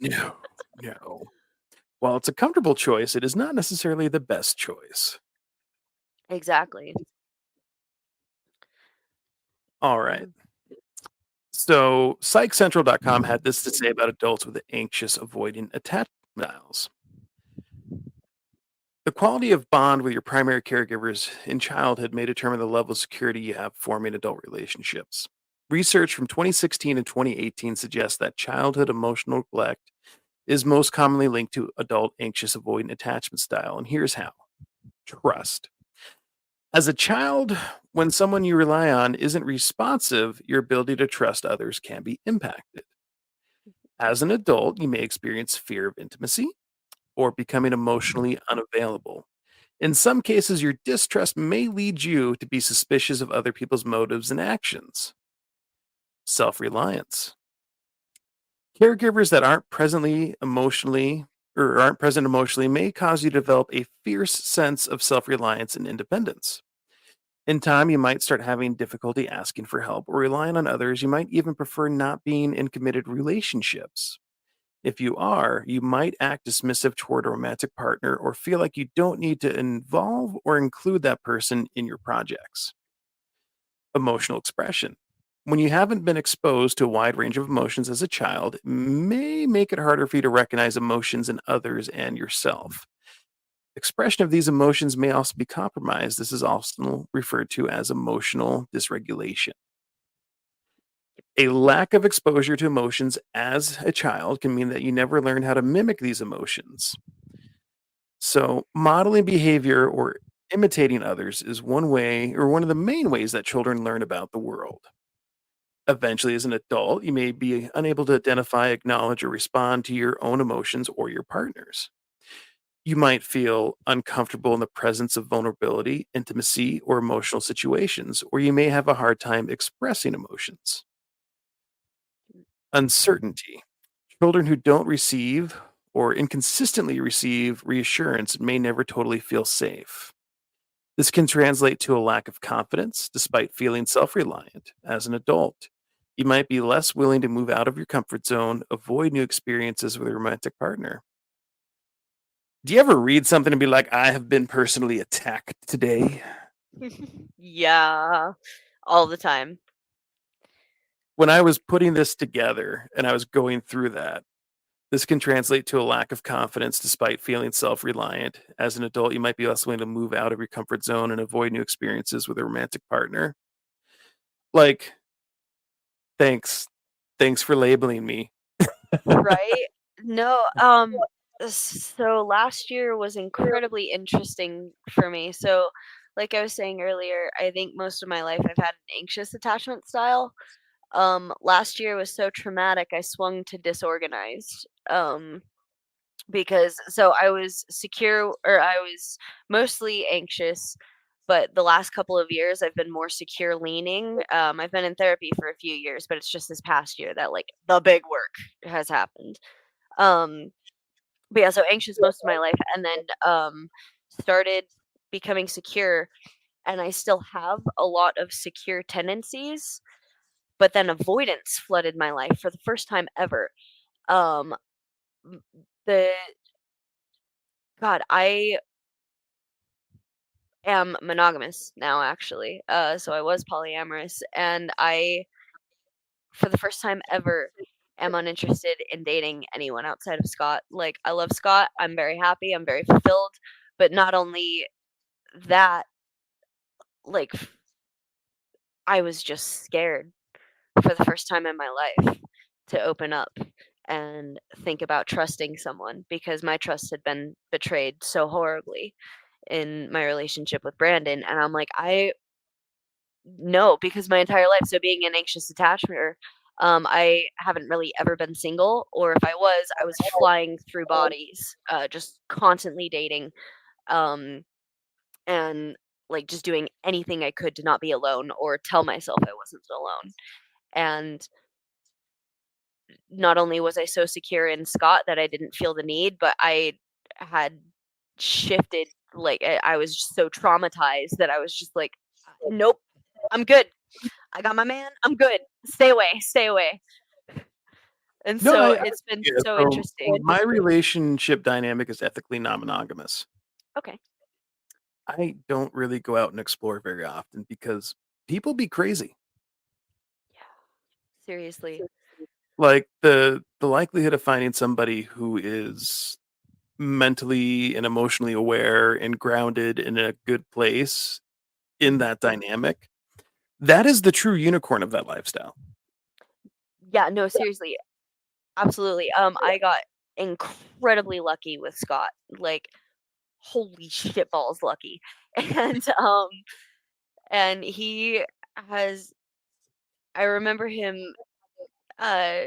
[SPEAKER 1] No, no. While it's a comfortable choice, it is not necessarily the best choice.
[SPEAKER 2] exactly.
[SPEAKER 1] All right.
[SPEAKER 2] Mm.
[SPEAKER 1] So, PsychCentral.com had this to say about adults with anxious avoidant attachment styles. The quality of bond with your primary caregivers in childhood may determine the level of security you have forming adult relationships. Research from 2016 and 2018 suggests that childhood emotional neglect is most commonly linked to adult anxious avoidant attachment style. And here's how: trust. As a child, when someone you rely on isn't responsive, your ability to trust others can be impacted. As an adult, you may experience fear of intimacy or becoming emotionally unavailable. In some cases, your distrust may lead you to be suspicious of other people's motives and actions. Self reliance. Caregivers that aren't present emotionally may cause you to develop a fierce sense of self reliance and independence. In time, you might start having difficulty asking for help or relying on others. You might even prefer not being in committed relationships. If you are, you might act dismissive toward a romantic partner or feel like you don't need to involve or include that person in your projects. Emotional expression. When you haven't been exposed to a wide range of emotions as a child, it may make it harder for you to recognize emotions in others and yourself. Expression of these emotions may also be compromised. This is also referred to as emotional dysregulation. A lack of exposure to emotions as a child can mean that you never learn how to mimic these emotions. So, modeling behavior or imitating others is one way or one of the main ways that children learn about the world. Eventually, as an adult, you may be unable to identify, acknowledge, or respond to your own emotions or your partner's. You might feel uncomfortable in the presence of vulnerability, intimacy, or emotional situations, or you may have a hard time expressing emotions. Uncertainty. Children who don't receive or inconsistently receive reassurance may never totally feel safe. This can translate to a lack of confidence despite feeling self reliant. As an adult, you might be less willing to move out of your comfort zone, avoid new experiences with a romantic partner. Do you ever read something and be like, I have been personally attacked today?
[SPEAKER 2] Yeah, all the time.
[SPEAKER 1] When I was putting this together and I was going through that, this can translate to a lack of confidence despite feeling self reliant. As an adult, you might be less willing to move out of your comfort zone and avoid new experiences with a romantic partner. Like, thanks. Thanks for labeling me.
[SPEAKER 2] Right? No, so last year was incredibly interesting for me. So, like I was saying earlier, I think most of my life I've had an anxious attachment style. Last year was so traumatic, I swung to disorganized. Because so I was secure, or I was mostly anxious, but the last couple of years I've been more secure leaning. I've been in therapy for a few years, but it's just this past year that like the big work has happened. Um, but yeah, so anxious most of my life, and then started becoming secure, and I still have a lot of secure tendencies, but then avoidance flooded my life for the first time ever. Um, m- the God, I am monogamous now, actually. So I was polyamorous, and I, for the first time ever, am uninterested in dating anyone outside of Scott. Like, I love Scott. I'm very happy. I'm very fulfilled. But not only that, like, I was just scared for the first time in my life to open up and think about trusting someone because my trust had been betrayed so horribly in my relationship with Brandon. And I'm like, no, because my entire life, so being an anxious attachment, I haven't really ever been single, or if I was flying through bodies, just constantly dating, um, and like just doing anything I could to not be alone or tell myself I wasn't alone. And not only was I so secure in Scott that I didn't feel the need, but I had shifted. Like I was just so traumatized that I was just like, nope, I'm good. I got my man. I'm good. Stay away. Stay away. And
[SPEAKER 1] No,
[SPEAKER 2] so
[SPEAKER 1] I
[SPEAKER 2] it's been
[SPEAKER 1] yeah,
[SPEAKER 2] so
[SPEAKER 1] so
[SPEAKER 2] interesting.
[SPEAKER 1] my relationship dynamic is ethically non-monogamous.
[SPEAKER 2] Okay.
[SPEAKER 1] I don't really go out and explore very often because people be crazy.
[SPEAKER 2] Yeah. Seriously.
[SPEAKER 1] Like the likelihood of finding somebody who is mentally and emotionally aware and grounded in a good place in
[SPEAKER 2] Mhm.
[SPEAKER 1] that dynamic, that is the true unicorn of that lifestyle.
[SPEAKER 2] Yeah, no, seriously. Absolutely. I got incredibly lucky with Scott. Like holy shit balls lucky. And and he has I remember him uh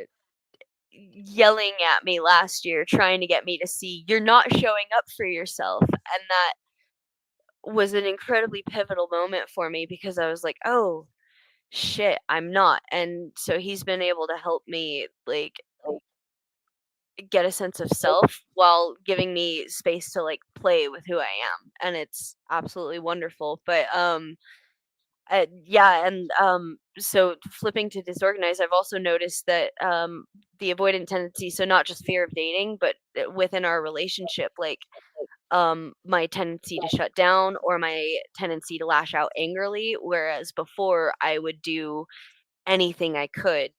[SPEAKER 2] yelling at me last year trying to get me to see you're not showing up for yourself, and that was an incredibly pivotal moment for me because I was like, "Oh, shit, I'm not." And so he's been able to help me like get a sense of self while giving me space to like play with who I am. And it's absolutely wonderful. But yeah, and so flipping to disorganized, I've also noticed that the avoidant tendency, so not just fear of dating, but within our relationship, like my tendency to shut down or my tendency to lash out angrily, whereas before I would do anything I could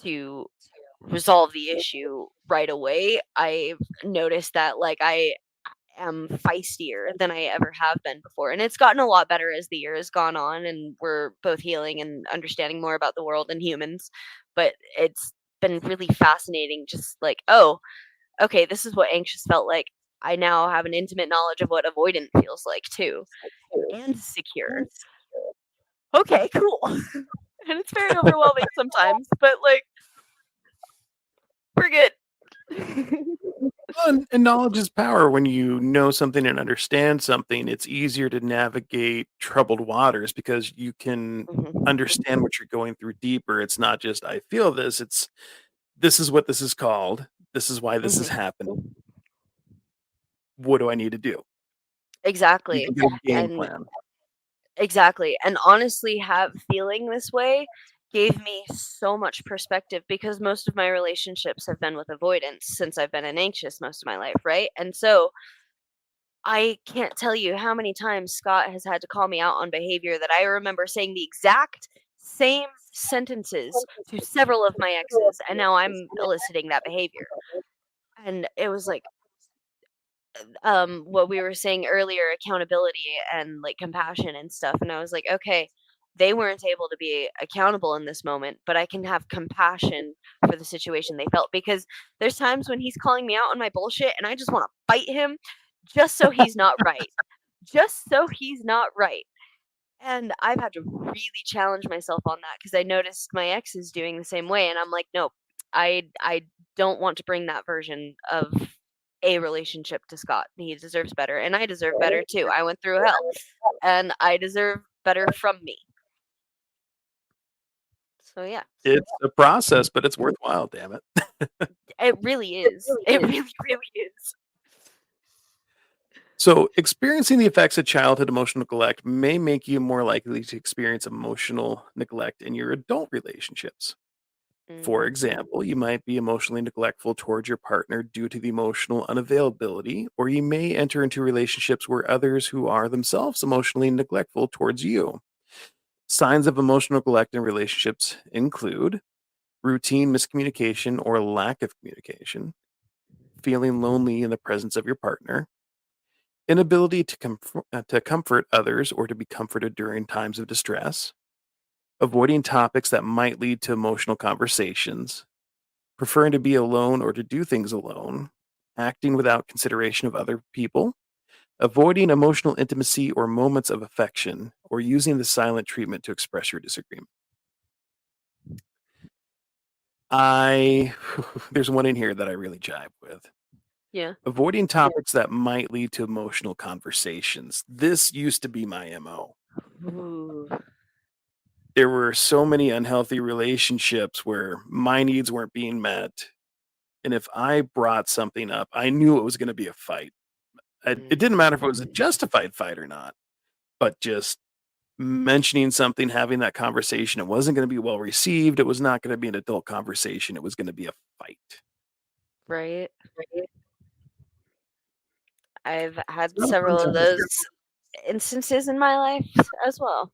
[SPEAKER 2] to resolve the issue right away. I've noticed that like I am feistier than I ever have been before. And it's gotten a lot better as the year has gone on and we're both healing and understanding more about the world and humans. But it's been really fascinating just like, oh, okay, this is what anxious felt like. I now have an intimate knowledge of what avoidant feels like too, and secure. Okay, cool. And it's very overwhelming sometimes, but like we're good.
[SPEAKER 1] Well, and knowledge is power. When you know something and understand something, it's easier to navigate troubled waters because you can
[SPEAKER 2] Mhm.
[SPEAKER 1] understand what you're going through deeper. It's not just I feel this, it's this is what this is called. This is why this is
[SPEAKER 2] Mhm.
[SPEAKER 1] happening. What do I need to do? You
[SPEAKER 2] Exactly.
[SPEAKER 1] can get a game
[SPEAKER 2] And
[SPEAKER 1] plan.
[SPEAKER 2] exactly. And honestly, have feeling this way gave me so much perspective because most of my relationships have been with avoidance since I've been an anxious most of my life, right? And so I can't tell you how many times Scott has had to call me out on behavior that I remember saying the exact same sentences to several of my exes, and now I'm eliciting that behavior. And it was like, what we were saying earlier, accountability and like compassion and stuff, and I was like, okay, they weren't able to be accountable in this moment, but I can have compassion for the situation they felt because there's times when he's calling me out on my bullshit and I just want to fight him just so he's not right, just so he's not right. And I've had to really challenge myself on that because I noticed my ex is doing the same way, and I'm like, "Nope, I don't want to bring that version of a relationship to Scott. He deserves better, and I deserve better too. I went through hell, and I deserve better from me." So yeah,
[SPEAKER 1] It's a process, but it's worthwhile, damn it.
[SPEAKER 2] it really is. It really, really is.
[SPEAKER 1] So, experiencing the effects of childhood emotional neglect may make you more likely to experience emotional neglect in your adult relationships. For
[SPEAKER 2] Mhm.
[SPEAKER 1] example, you might be emotionally neglectful towards your partner due to the emotional unavailability, or you may enter into relationships where others who are themselves emotionally neglectful towards you. Signs of emotional neglect in relationships include routine miscommunication or lack of communication, feeling lonely in the presence of your partner, inability to comfort others or to be comforted during times of distress, avoiding topics that might lead to emotional conversations, preferring to be alone or to do things alone, acting without consideration of other people, avoiding emotional intimacy or moments of affection, or using the silent treatment to express your disagreement. I there's one in here that I really jive with.
[SPEAKER 2] Yeah.
[SPEAKER 1] Avoiding topics that might lead to emotional conversations. This used to be my MO.
[SPEAKER 2] Ooh.
[SPEAKER 1] There were so many unhealthy relationships where my needs weren't being met. And if I brought something up, I knew it was going to be a fight. It didn't matter if it was a
[SPEAKER 2] Mm.
[SPEAKER 1] justified fight or not, but just mentioning something, having that conversation, it wasn't going to be well received. It was not going to be an adult conversation. It was going to be a fight.
[SPEAKER 2] Right. I've
[SPEAKER 1] It's
[SPEAKER 2] had
[SPEAKER 1] not a fun
[SPEAKER 2] several of
[SPEAKER 1] time.
[SPEAKER 2] those instances in my life as well.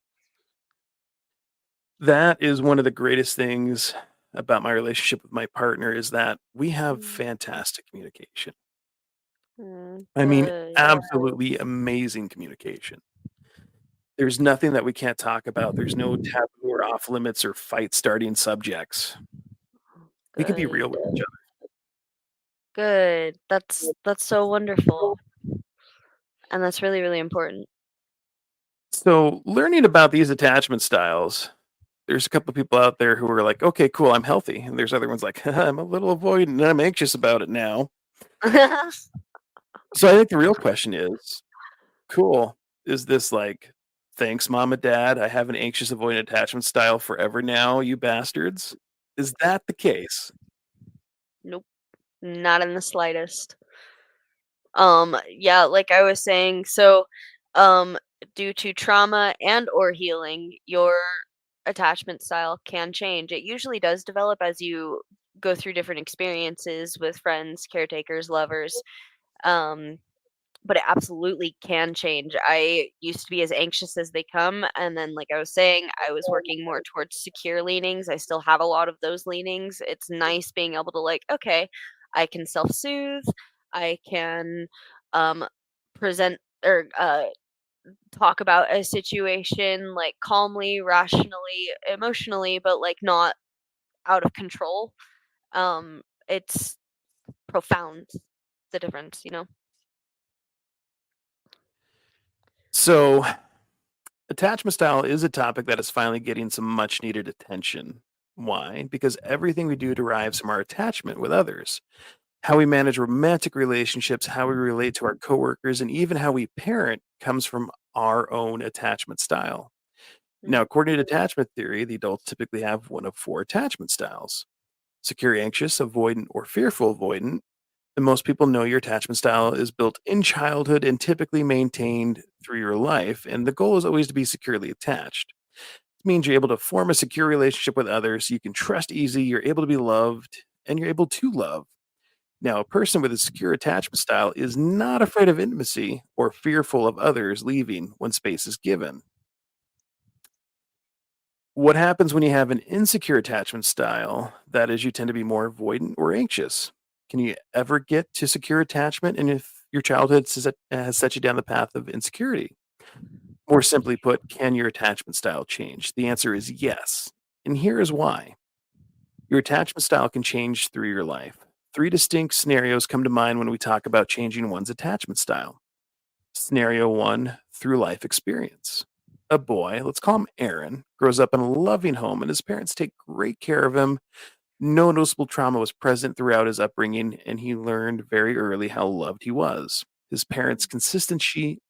[SPEAKER 1] That is one of the greatest things about my relationship with my partner is that we have
[SPEAKER 2] Mm.
[SPEAKER 1] fantastic communication. I mean,
[SPEAKER 2] Good.
[SPEAKER 1] absolutely amazing communication. There's nothing that we can't talk about. There's no taboo or off limits or fight starting subjects. We can be real
[SPEAKER 2] Good.
[SPEAKER 1] with each
[SPEAKER 2] Good. That's so wonderful, and that's really, really important.
[SPEAKER 1] So, learning about these attachment styles, there's a couple people out there who are like, okay, cool, I'm healthy. And there's other ones like, I'm a little avoidant and I'm anxious about it now. So, I think the real question is, cool, is this like, thanks, mom and dad, I have an anxious avoidant attachment style forever now, you bastards? Is that the case?
[SPEAKER 2] Nope, not in the slightest. Yeah, like I was saying, so, um, due to trauma and or healing, your attachment style can change. It usually does develop as you go through different experiences with friends, caretakers, lovers. Um, but it absolutely can change. I used to be as anxious as they come, and then, like I was saying, I was working more towards secure leanings. I still have a lot of those leanings. It's nice being able to, like, okay, I can self-soothe. I can um, present or talk about a situation like calmly, rationally, emotionally, but like not out of control. It's profound, the difference, you know.
[SPEAKER 1] So, attachment style is a topic that is finally getting some much needed attention. Why? Because everything we do derives from our attachment with others. How we manage romantic relationships, how we relate to our coworkers, and even how we parent comes from our own attachment style. Now,
[SPEAKER 2] Mm.
[SPEAKER 1] according to attachment theory, the adults typically have one of four attachment styles: secure, anxious, avoidant, or fearful avoidant. And most people know your attachment style is built in childhood and typically maintained through your life. And the goal is always to be securely attached. It means you're able to form a secure relationship with others. You can trust easy. You're able to be loved and you're able to love. Now, a person with a secure attachment style is not afraid of intimacy or fearful of others leaving when space is given. What happens when you have an insecure attachment style? That is, you tend to be more avoidant or anxious. Can you ever get to secure attachment? And if your childhood has set you down the path of insecurity? More simply put, can your attachment style change? The answer is yes. And here is why. Your attachment style can change through your life. Three distinct scenarios come to mind when we talk about changing one's attachment style. Scenario one, through life experience. A boy, let's call him Aaron, grows up in a loving home and his parents take great care of him. No noticeable trauma was present throughout his upbringing, and he learned very early how loved he was. His parents' consistency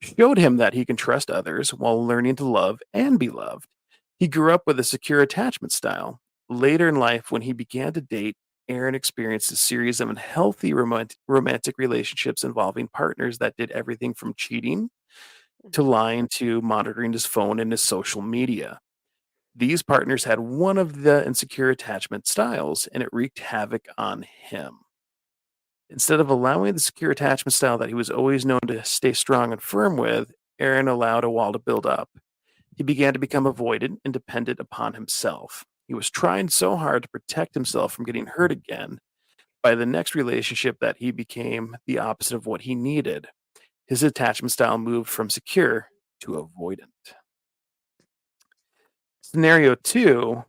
[SPEAKER 1] showed him that he can trust others while learning to love and be loved. He grew up with a secure attachment style. Later in life, when he began to date, Aaron experienced a series of unhealthy romantic relationships involving partners that did everything from cheating to
[SPEAKER 2] Mhm.
[SPEAKER 1] lying to monitoring his phone and his social media. These partners had one of the insecure attachment styles, and it wreaked havoc on him. Instead of allowing the secure attachment style that he was always known to stay strong and firm with, Aaron allowed a wall to build up. He began to become avoidant and dependent upon himself. He was trying so hard to protect himself from getting hurt again. By the next relationship that he became the opposite of what he needed. His attachment style moved from secure to avoidant. Scenario two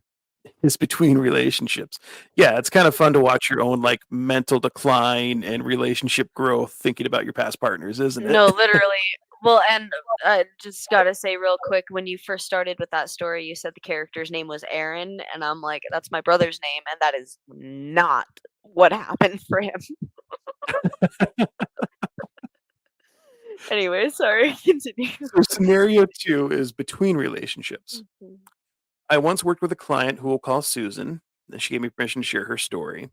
[SPEAKER 1] is between relationships. Yeah, it's kind of fun to watch your own like mental decline and relationship growth thinking about your past partners, isn't it?
[SPEAKER 2] No, literally. Well, and I just gotta say real quick, when you first started with that story, you said the character's name was Aaron, and I'm like, "That's my brother's name," and that is not what happened for him. Anyway, sorry, continue.
[SPEAKER 1] So scenario two is between relationships.
[SPEAKER 2] Mhm.
[SPEAKER 1] I once worked with a client who we'll call Susan, and she gave me permission to share her story.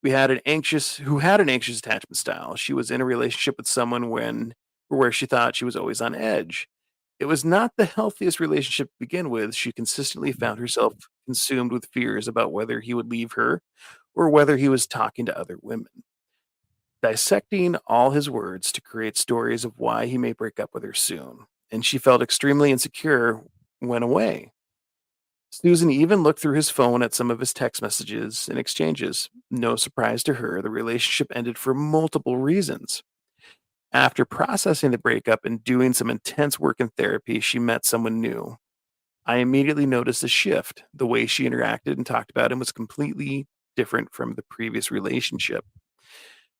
[SPEAKER 1] We had an anxious who had an anxious attachment style. She was in a relationship with someone where she thought she was always on edge. It was not the healthiest relationship to begin with. She consistently found herself consumed with fears about whether he would leave her or whether he was talking to other women, dissecting all his words to create stories of why he may break up with her soon. And she felt extremely insecure went away. Susan even looked through his phone at some of his text messages and exchanges. No surprise to her, the relationship ended for multiple reasons. After processing the breakup and doing some intense work in therapy, she met someone new. I immediately noticed a shift. The way she interacted and talked about him was completely different from the previous relationship.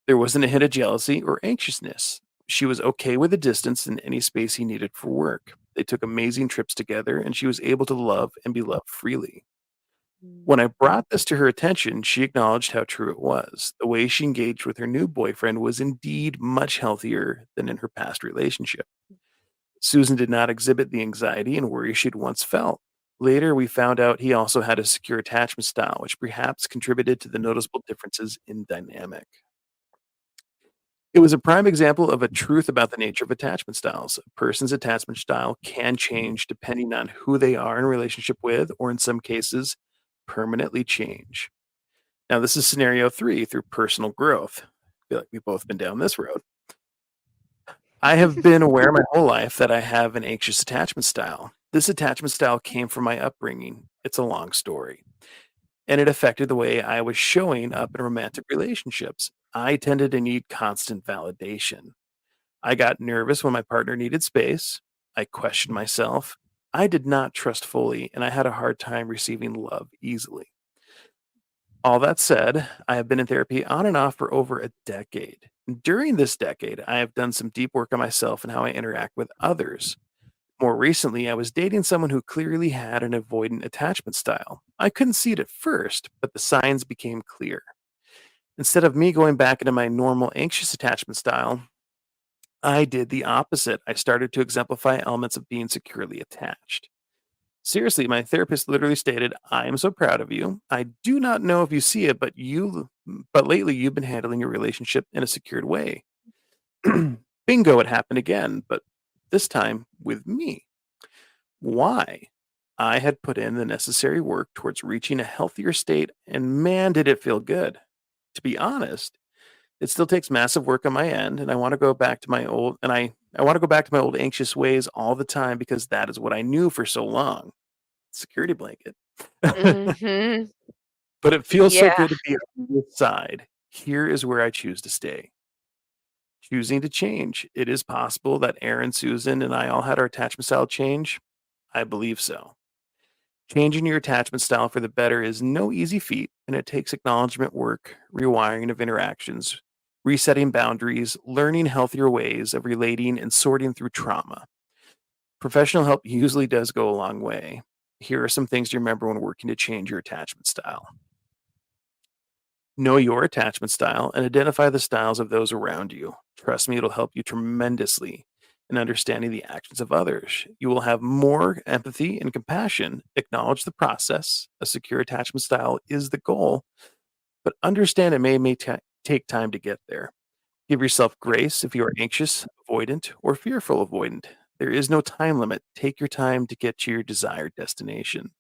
[SPEAKER 1] There wasn't a hint of jealousy or anxiousness. She was okay with the distance and any space he needed for work. They took amazing trips together, and she was able to love and be loved freely.
[SPEAKER 2] Mm.
[SPEAKER 1] When I brought this to her attention, she acknowledged how true it was. The way she engaged with her new boyfriend was indeed much healthier than in her past relationship. Susan did not exhibit the anxiety and worry she'd once felt. Later, we found out he also had a secure attachment style, which perhaps contributed to the noticeable differences in dynamic. It was a prime example of a truth about the nature of attachment styles. A person's attachment style can change depending on who they are in relationship with, or in some cases, permanently change. Now, this is scenario three through personal growth. I feel like we've both been down this road. I have been aware my whole life that I have an anxious attachment style. This attachment style came from my upbringing. It's a long story, and it affected the way I was showing up in romantic relationships. I tended to need constant validation. I got nervous when my partner needed space. I questioned myself. I did not trust fully, and I had a hard time receiving love easily. All that said, I have been in therapy on and off for over a decade. During this decade, I have done some deep work on myself and how I interact with others. More recently, I was dating someone who clearly had an avoidant attachment style. I couldn't see it at first, but the signs became clear. Instead of me going back into my normal anxious attachment style, I did the opposite. I started to exemplify elements of being securely attached. Seriously, my therapist literally stated, "I am so proud of you. I do not know if you see it, but lately you've been handling your relationship in a secured way." Bingo, it happened again, but this time with me. Why? I had put in the necessary work towards reaching a healthier state, and man, did it feel good. To be honest, it still takes massive work on my end, and I want to go back to my old anxious ways all the time because that is what I knew for so long. Security blanket.
[SPEAKER 2] Mhm.
[SPEAKER 1] But it feels so
[SPEAKER 2] Yeah.
[SPEAKER 1] good to be on this side. Here is where I choose to stay. Choosing to change. It is possible that Aaron, Susan, and I all had our attachment style change. I believe so. Changing your attachment style for the better is no easy feat, and it takes acknowledgement work, rewiring of interactions, resetting boundaries, learning healthier ways of relating, and sorting through trauma. Professional help usually does go a long way. Here are some things to remember when working to change your attachment style. Know your attachment style and identify the styles of those around you. Trust me, it'll help you tremendously in understanding the actions of others. You will have more empathy and compassion. Acknowledge the process. A secure attachment style is the goal, but understand it may take time to get there. Give yourself grace if you are anxious, avoidant, or fearful avoidant. There is no time limit. Take your time to get to your desired destination.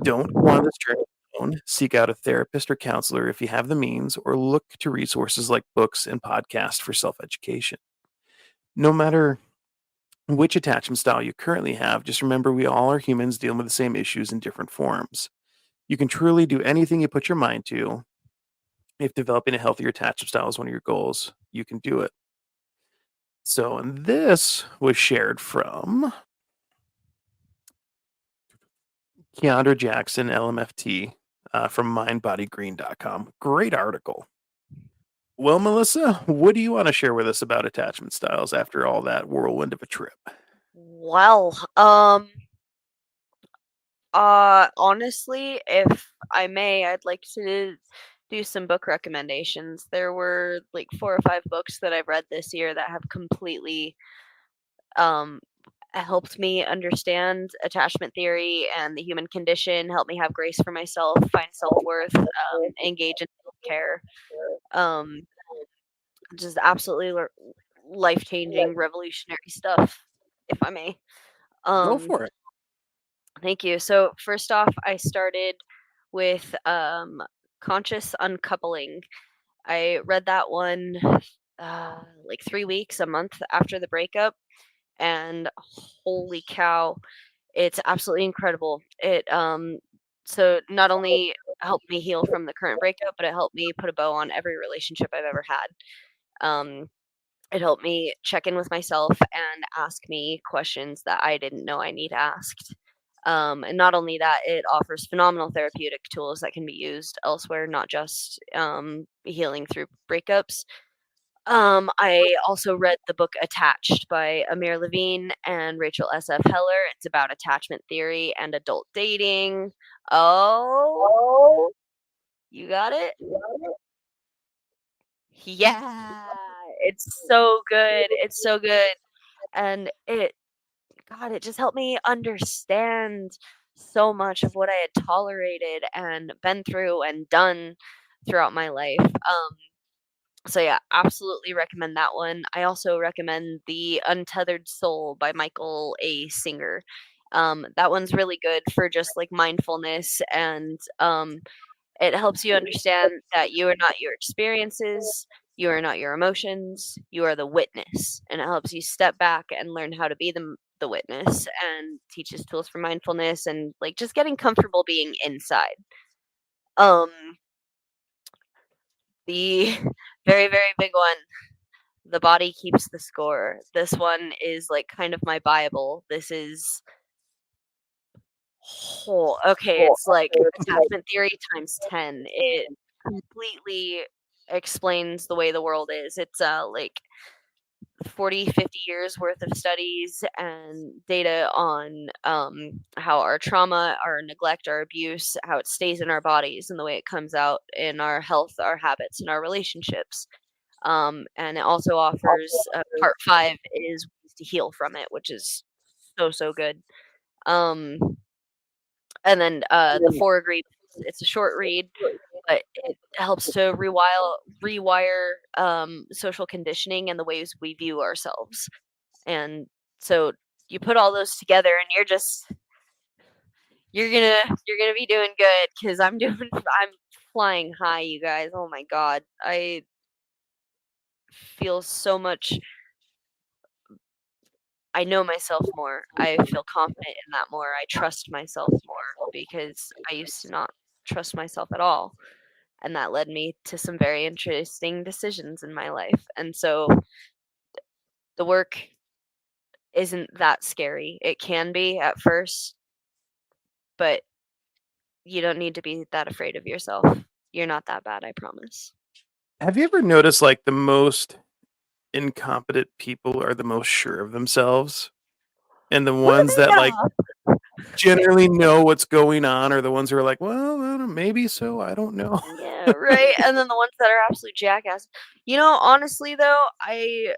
[SPEAKER 1] Don't go on this journey alone. Seek out a therapist or counselor if you have the means, or look to resources like books and podcasts for self education. No matter which attachment style you currently have, just remember we all are humans dealing with the same issues in different forms. You can truly do anything you put your mind to. If developing a healthier attachment style is one of your goals, you can do it. So, and this was shared from Keandra Jackson, LMFT, from mindbodygreen.com. Great article. Well, Melissa, what do you want to share with us about attachment styles after all that whirlwind of a trip?
[SPEAKER 2] Well, honestly, if I may, I'd like to do some book recommendations. There were like 4 or 5 books that I've read this year that have completely um helped me understand attachment theory and the human condition, helped me have grace for myself, find self-worth, engage in self-care. Um just absolutely life-changing, revolutionary stuff, if I may.
[SPEAKER 1] Go
[SPEAKER 2] Um
[SPEAKER 1] for it.
[SPEAKER 2] Thank you. So first off, I started with Conscious Uncoupling. I read that one like 3 weeks, a month after the breakup, and holy cow, it's absolutely incredible. It so not only helped me heal from the current breakup, but it helped me put a bow on every relationship I've ever had. It helped me check in with myself and ask me questions that I didn't know I need asked. And not only that, it offers phenomenal therapeutic tools that can be used elsewhere, not just healing through breakups. I also read the book Attached by Amir Levine and Rachel S.F. Heller. It's about attachment theory and adult dating. Oh, you got it? Yeah, it's so good. It's so good. And God, it just helped me understand so much of what I had tolerated and been through and done throughout my life. So yeah, absolutely recommend that one. I also recommend The Untethered Soul by Michael A. Singer. That one's really good for just like mindfulness and it helps you understand that you are not your experiences, you are not your emotions, you are the witness. And it helps you step back and learn how to be the witness and teaches tools for mindfulness and like just getting comfortable being inside. Um the very, very big one, The Body Keeps the Score. This one is like kind of my Bible. This is okay, it's like attachment theory times 10. It completely explains the way the world is. It's like 40, 50 years worth of studies and data on how our trauma, our neglect, our abuse, how it stays in our bodies and the way it comes out in our health, our habits, and our relationships. And it also offers part 5 is ways to heal from it, which is so, so good. Um, and then the 4 agreements. It's a short read, but it helps to rewire social conditioning and the ways we view ourselves. And so you put all those together, and you're gonna be doing good because I'm flying high, you guys. Oh my god, I feel so much. I know myself more. I feel confident in that more. I trust myself more because I used to not trust myself at all. And that led me to some very interesting decisions in my life. And so the work isn't that scary. It can be at first, but you don't need to be that afraid of yourself. You're not that bad, I promise.
[SPEAKER 1] Have you ever noticed like the most incompetent people are the most sure of themselves? And the
[SPEAKER 2] What do
[SPEAKER 1] ones that,
[SPEAKER 2] they
[SPEAKER 1] like,
[SPEAKER 2] know?
[SPEAKER 1] generally know what's going on are the ones who are like, "Well, I don't maybe so, I don't know."
[SPEAKER 2] Yeah, right, and then the ones that are absolute jackass. Honestly, though, I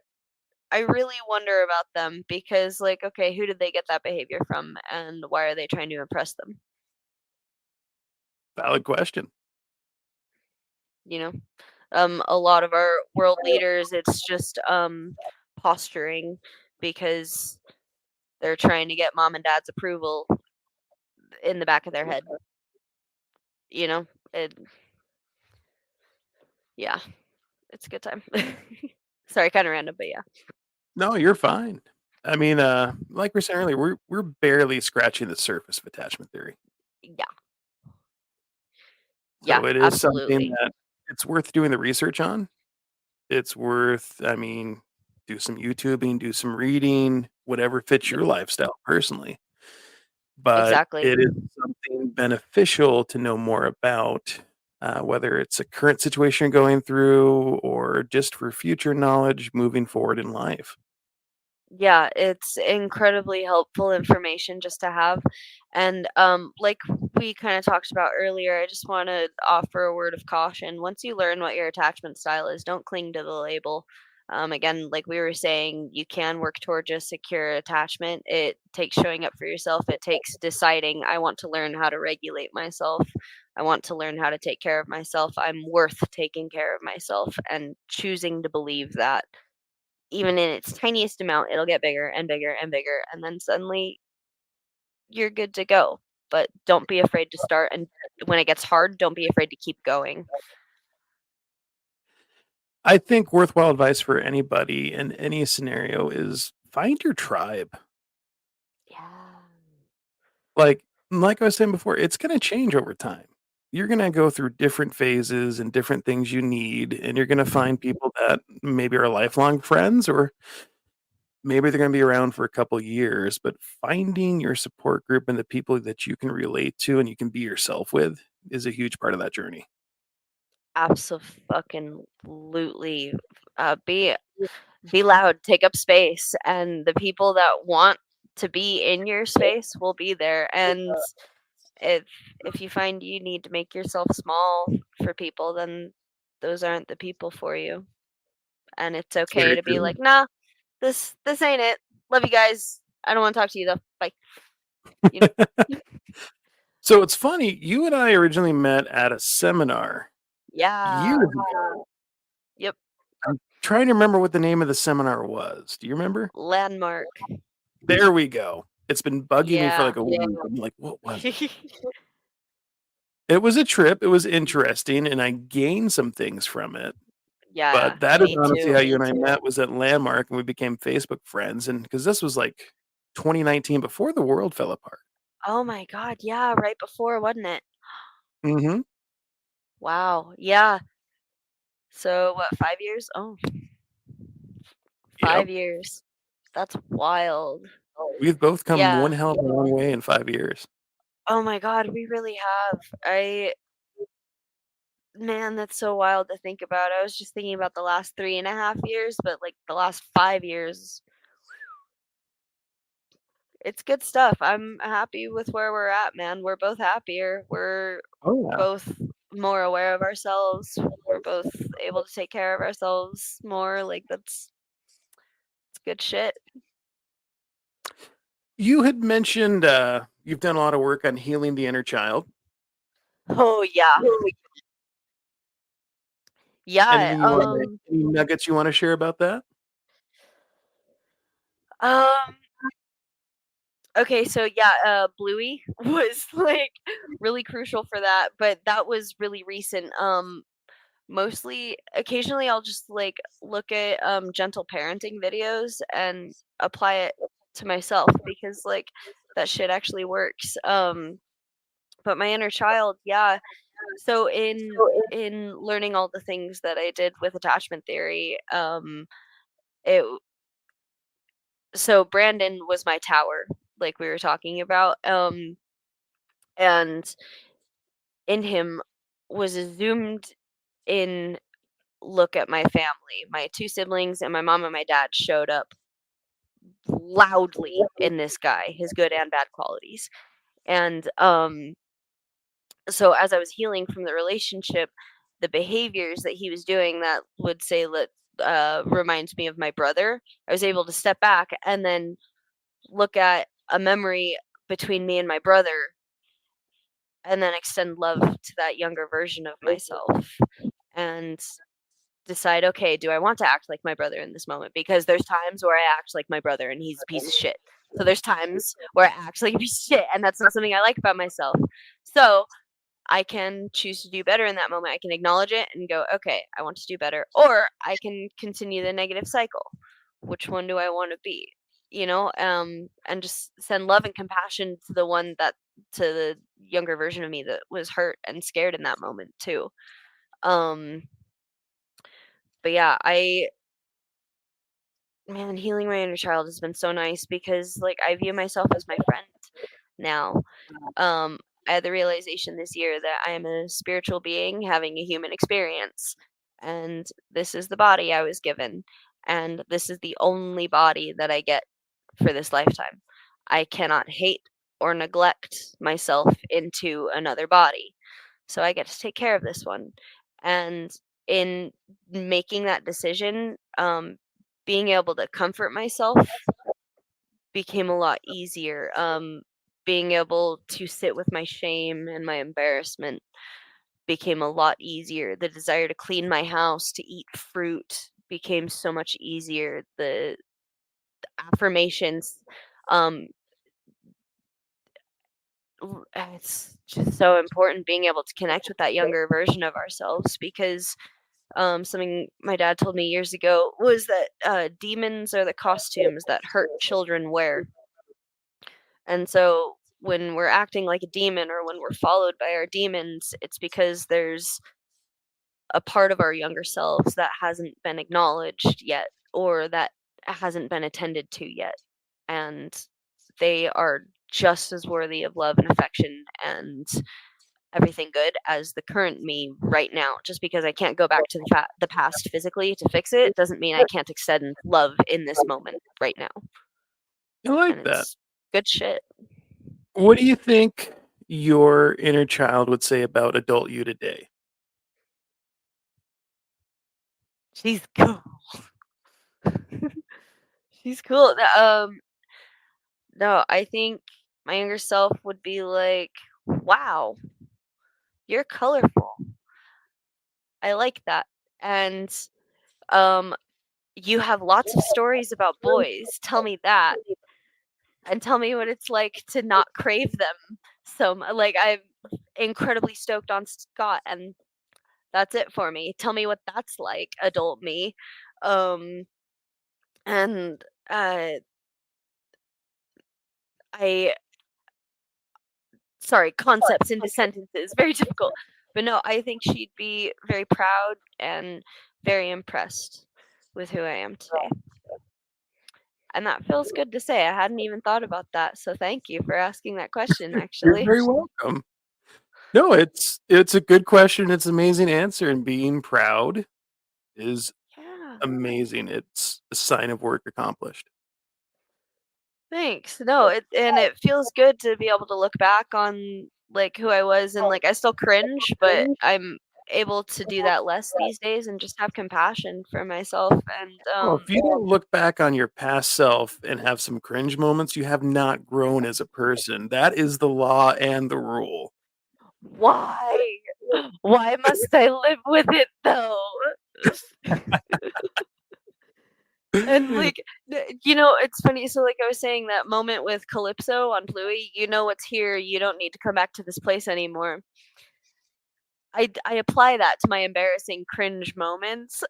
[SPEAKER 2] really wonder about them because, like, okay, who did they get that behavior from, and why are they trying to impress them,
[SPEAKER 1] Valid question.
[SPEAKER 2] you know? A lot of our world leaders, it's just, posturing because they're trying to get mom and dad's approval in the back of their head, you know? It yeah, it's a good time. Sorry, kinda random, but yeah.
[SPEAKER 1] No, you're fine. I mean, like we are saying earlier, we're barely scratching the surface of attachment theory.
[SPEAKER 2] Yeah, yeah,
[SPEAKER 1] So it is something
[SPEAKER 2] absolutely.
[SPEAKER 1] that it's worth doing the research on. It's worth, I mean, do some YouTubing, do some reading, whatever fits
[SPEAKER 2] Yep,
[SPEAKER 1] your lifestyle personally. But
[SPEAKER 2] exactly.
[SPEAKER 1] it is something beneficial to know more about, whether it's a current situation you're going through or just for future knowledge moving forward in life.
[SPEAKER 2] Yeah, it's incredibly helpful information just to have. And like we kind of talked about earlier, I just want to offer a word of caution. Once you learn what your attachment style is, don't cling to the label. Again, like we were saying, you can work towards a secure attachment. It takes showing up for yourself. It takes deciding, I want to learn how to regulate myself. I want to learn how to take care of myself. I'm worth taking care of myself and choosing to believe that even in its tiniest amount, it'll get bigger and bigger and bigger, and then suddenly you're good to go. But don't be afraid to start, and when it gets hard, don't be afraid to keep going.
[SPEAKER 1] I think worthwhile advice for anybody in any scenario is find your tribe.
[SPEAKER 2] Yeah.
[SPEAKER 1] Like I was saying before, it's gonna change over time. You're gonna go through different phases and different things you need, and you're gonna find people that maybe are lifelong friends or maybe they're gonna be around for a couple years, but finding your support group and the people that you can relate to and you can be yourself with is a huge part of that journey.
[SPEAKER 2] Absolutely. Be loud, take up space, and the people that want to be in your space will be there. And if if you find you need to make yourself small for people, then those aren't the people for you. And it's
[SPEAKER 1] It's
[SPEAKER 2] okay
[SPEAKER 1] very
[SPEAKER 2] to be
[SPEAKER 1] true.
[SPEAKER 2] like, nah, this ain't it. Love you guys. I don't want to talk to you though. Bye. You know?
[SPEAKER 1] So it's funny, you and I originally met at a seminar years
[SPEAKER 2] Yeah.
[SPEAKER 1] ago.
[SPEAKER 2] Yep.
[SPEAKER 1] I'm trying to remember what the name of the seminar was. Do you remember?
[SPEAKER 2] Landmark.
[SPEAKER 1] There we go. It's been bugging me for
[SPEAKER 2] Yeah.
[SPEAKER 1] like a week. I'm like, "What was it?" It was a trip, it was interesting, and I gained some things from it,
[SPEAKER 2] Yeah,
[SPEAKER 1] but that is
[SPEAKER 2] me
[SPEAKER 1] honestly how
[SPEAKER 2] too.
[SPEAKER 1] you and I met was at Landmark, and we became Facebook friends, and because this was, like, 2019 before the world fell apart.
[SPEAKER 2] Oh my god, yeah, right before, wasn't it?
[SPEAKER 1] Mhm.
[SPEAKER 2] Wow. Yeah. So what, 5 years? Oh,
[SPEAKER 1] Yep.
[SPEAKER 2] 5 years. That's wild.
[SPEAKER 1] We've both come one
[SPEAKER 2] Yeah.
[SPEAKER 1] hell of a long way in 5 years.
[SPEAKER 2] Oh my god, we really have. I Man, that's so wild to think about. I was just thinking about the last 3.5 years, but like the last 5 years, it's good stuff. I'm happy with where we're at, man. We're both happier. We're
[SPEAKER 1] Oh, yeah.
[SPEAKER 2] both more aware of ourselves. We're both able to take care of ourselves more. Like that's it's good shit.
[SPEAKER 1] You had mentioned, you've done a lot of work on healing the inner child.
[SPEAKER 2] Oh yeah. Yeah.
[SPEAKER 1] Anything you wanna any nuggets you wanna share about that?
[SPEAKER 2] Um okay, so yeah, Bluey was like really crucial for that, but that was really recent. Mostly occasionally I'll just, like, look at, gentle parenting videos and apply it to myself because, like, that shit actually works. But my inner child, yeah. So in learning all the things that I did with attachment theory, it so Brandon was my tower, like we were talking about, and in him was a zoomed in look at my family. My 2 siblings and my mom and my dad showed up loudly in this guy, his good and bad qualities. And so as I was healing from the relationship, the behaviors that he was doing that would say that reminds me of my brother, I was able to step back and then look at a memory between me and my brother and then extend love to that younger version of myself and decide, okay, do I want to act like my brother in this moment? Because there's times where I act like my brother and he's a piece of shit. So there's times where I act like a piece of shit and that's not something I like about myself. So I can choose to do better in that moment. I can acknowledge it and go, okay, I want to do better. Or I can continue the negative cycle. Which one do I want to be? And just send love and compassion to to the younger version of me that was hurt and scared in that moment too. Um, but yeah, man, healing my inner child has been so nice because like I view myself as my friend now. Um, I had the realization this year that I am a spiritual being having a human experience, and this is the body I was given, and this is the only body that I get for this lifetime. I cannot hate or neglect myself into another body. So I get to take care of this one. And in making that decision, being able to comfort myself became a lot easier. Being able to sit with my shame and my embarrassment became a lot easier. The desire to clean my house, to eat fruit became so much easier. The affirmations, um, it's just so important being able to connect with that younger version of ourselves because something my dad told me years ago was that demons are the costumes that hurt children wear. And so when we're acting like a demon or when we're followed by our demons, it's because there's a part of our younger selves that hasn't been acknowledged yet or that hasn't been attended to yet. And they are just as worthy of love and affection and everything good as the current me right now. Just because I can't go back to the past physically to fix it doesn't mean I can't extend love in this moment right now.
[SPEAKER 1] I like
[SPEAKER 2] And
[SPEAKER 1] that.
[SPEAKER 2] it's good shit.
[SPEAKER 1] What do you think your inner child would say about adult you today?
[SPEAKER 2] She's cool. She's cool. No, I think my younger self would be like, "Wow, you're colorful. I like that." And um you have lots of stories about boys. Tell me that and tell me what it's like to not crave them. Like I'm incredibly stoked on Scott and that's it for me. Tell me what that's like, adult me. Um and uh I sorry, concepts into sentences, very difficult. But no, I think she'd be very proud and very impressed with who I am today. And that feels good to say. I hadn't even thought about that. So thank you for asking that question,
[SPEAKER 1] You're
[SPEAKER 2] actually.
[SPEAKER 1] very welcome. No, it's a good question. It's an amazing answer, and being proud is
[SPEAKER 2] Yeah,
[SPEAKER 1] amazing. It's a sign of work accomplished.
[SPEAKER 2] thanks. No, it feels good to be able to look back on like who I was and like I still cringe, but I'm able to do that less these days and just have compassion for myself and
[SPEAKER 1] Well, if you don't look back on your past self and have some cringe moments, you have not grown as a person. That is the law and the rule.
[SPEAKER 2] why? Why must I live with it though? And like, it's funny. So, like I was saying, that moment with Calypso on Bluey, you know what's here. You don't need to come back to this place anymore. I apply that to my embarrassing cringe moments.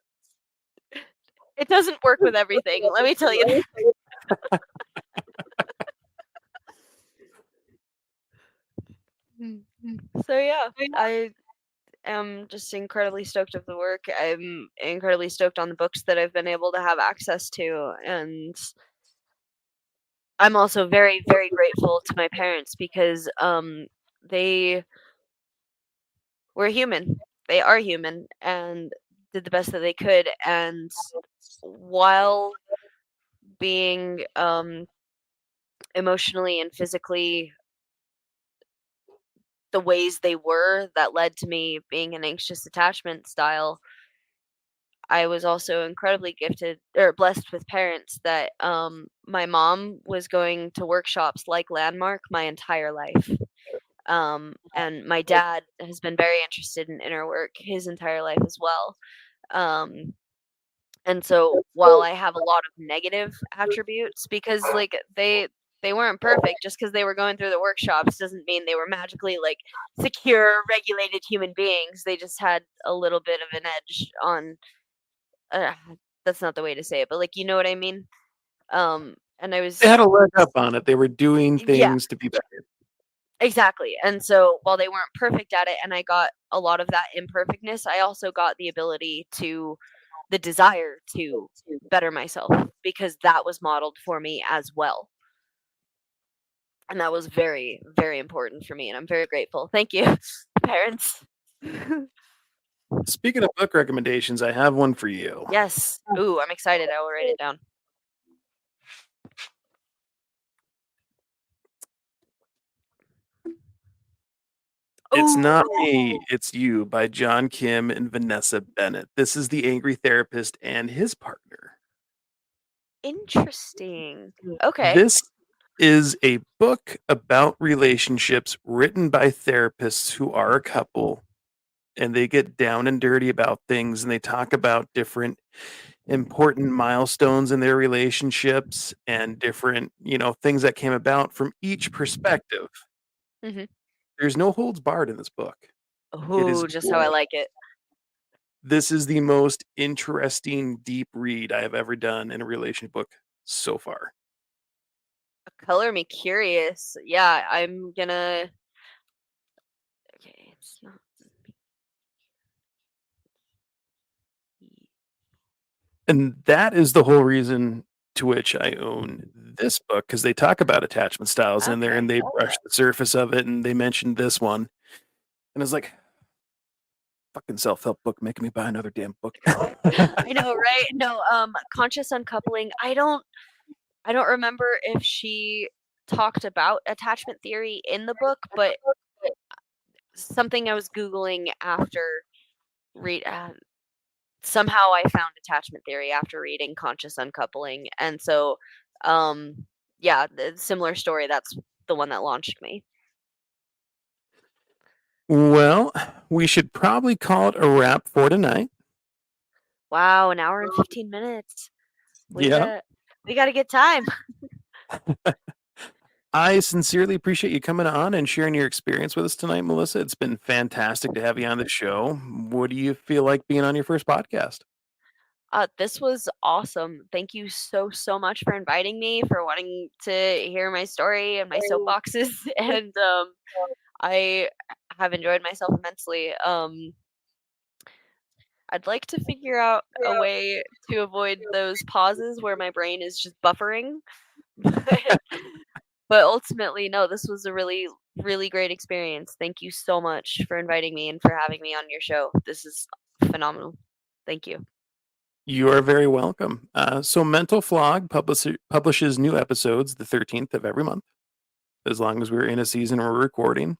[SPEAKER 2] It doesn't work with everything. Let me tell you that. So yeah, I am just incredibly stoked of the work. I'm incredibly stoked on the books that I've been able to have access to, and I'm also very, very grateful to my parents because they were human. They are human and did the best that they could. And while being emotionally and physically the ways they were that led to me being an anxious attachment style. I was also incredibly gifted or blessed with parents that my mom was going to workshops like Landmark my entire life. And my dad has been very interested in inner work his entire life as well. Um, and so while I have a lot of negative attributes because like they weren't perfect just because they were going through the workshops doesn't mean they were magically like secure regulated human beings. They just had a little bit of an edge on uh, that's not the way to say it, but like you know what I mean. And I
[SPEAKER 1] They
[SPEAKER 2] was
[SPEAKER 1] had a leg up on it. They were doing
[SPEAKER 2] yeah,
[SPEAKER 1] things to be better.
[SPEAKER 2] exactly. And so while they weren't perfect at it and I got a lot of that imperfectness, I also got the ability to the desire to better myself because that was modeled for me as well. And that was very, very important for me. And I'm very grateful. Thank you, parents.
[SPEAKER 1] Speaking of book recommendations, I have one for you.
[SPEAKER 2] Yes. Ooh, I'm excited. I will write it down.
[SPEAKER 1] It's Not
[SPEAKER 2] Oh,
[SPEAKER 1] Me, It's You by John Kim and Vanessa Bennett. This is the angry therapist and his partner.
[SPEAKER 2] interesting. Okay.
[SPEAKER 1] This is a book about relationships written by therapists who are a couple, and they get down and dirty about things, and they talk about different important milestones in their relationships and different, things that came about from each perspective.
[SPEAKER 2] Hmm.
[SPEAKER 1] There's no holds barred in this book. It is
[SPEAKER 2] Ooh, just how I like it.
[SPEAKER 1] This is the most interesting deep read I have ever done in a relationship book so far.
[SPEAKER 2] Color me curious. Yeah, I'm gonna. Okay, it's not.
[SPEAKER 1] And that is the whole reason to which I own this book, because they talk about attachment styles in there
[SPEAKER 2] Okay.
[SPEAKER 1] and they brush the surface of it and they mentioned this one. And it's like, fucking self-help book making me buy another damn book.
[SPEAKER 2] I know, right? No, conscious uncoupling. I don't remember if she talked about attachment theory in the book, but something I was googling after read somehow I found attachment theory after reading conscious uncoupling, and so yeah, the similar story. That's the one that launched me.
[SPEAKER 1] Well, we should probably call it a wrap for tonight.
[SPEAKER 2] Wow, an hour and 15 minutes. We
[SPEAKER 1] Yeah.
[SPEAKER 2] got we got a good time.
[SPEAKER 1] I sincerely appreciate you coming on and sharing your experience with us tonight, Melissa. It's been fantastic to have you on the show. What do you feel like being on your first podcast?
[SPEAKER 2] This was awesome. Thank you so much for inviting me, for wanting to hear my story and my soapboxes, and I have enjoyed myself immensely. I'd like to figure out a way to avoid those pauses where my brain is just buffering, but ultimately, no, this was a really, really great experience. Thank you so much for inviting me and for having me on your show. This is phenomenal. Thank you.
[SPEAKER 1] You are very welcome. So, Mental Flog publishes new episodes the 13th of every month, as long as we're in a season we're recording.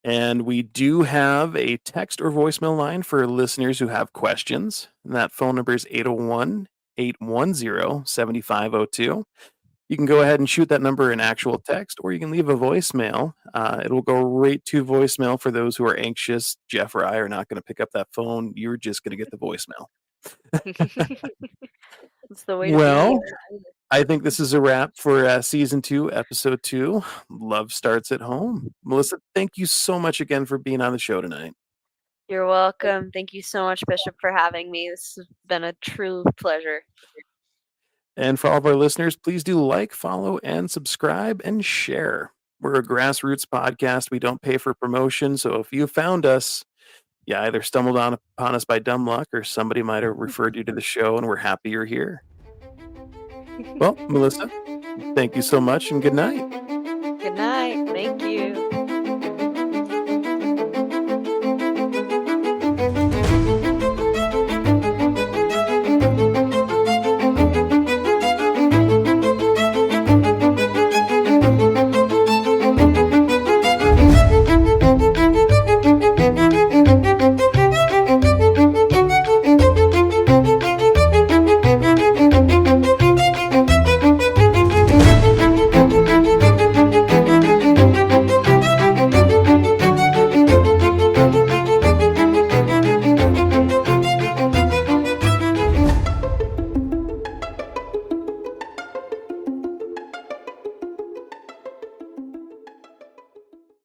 [SPEAKER 1] And we do have a text or voicemail line for listeners who have questions. And that phone number is 801 810 7502. You can go ahead and shoot that number in actual text, or you can leave a voicemail. It'll go right to voicemail for those who are anxious. Jeff or I are not going to pick up that phone. You're just going to get the voicemail.
[SPEAKER 2] It's the way to
[SPEAKER 1] Well,
[SPEAKER 2] be.
[SPEAKER 1] I think this is a wrap for season 2, episode 2. Love starts at home. Melissa, thank you so much again for being on the show tonight.
[SPEAKER 2] You're welcome. Thank you so much, Bishop, for having me. This has been a true pleasure.
[SPEAKER 1] And for all of our listeners, please do like, follow, and subscribe and share. We're a grassroots podcast. We don't pay for promotion. So if you found us, you either stumbled upon us by dumb luck or somebody might have referred you to the show, and we're happy you're here. Well, Melissa, thank you so much and good night.
[SPEAKER 2] Good night. Thank you.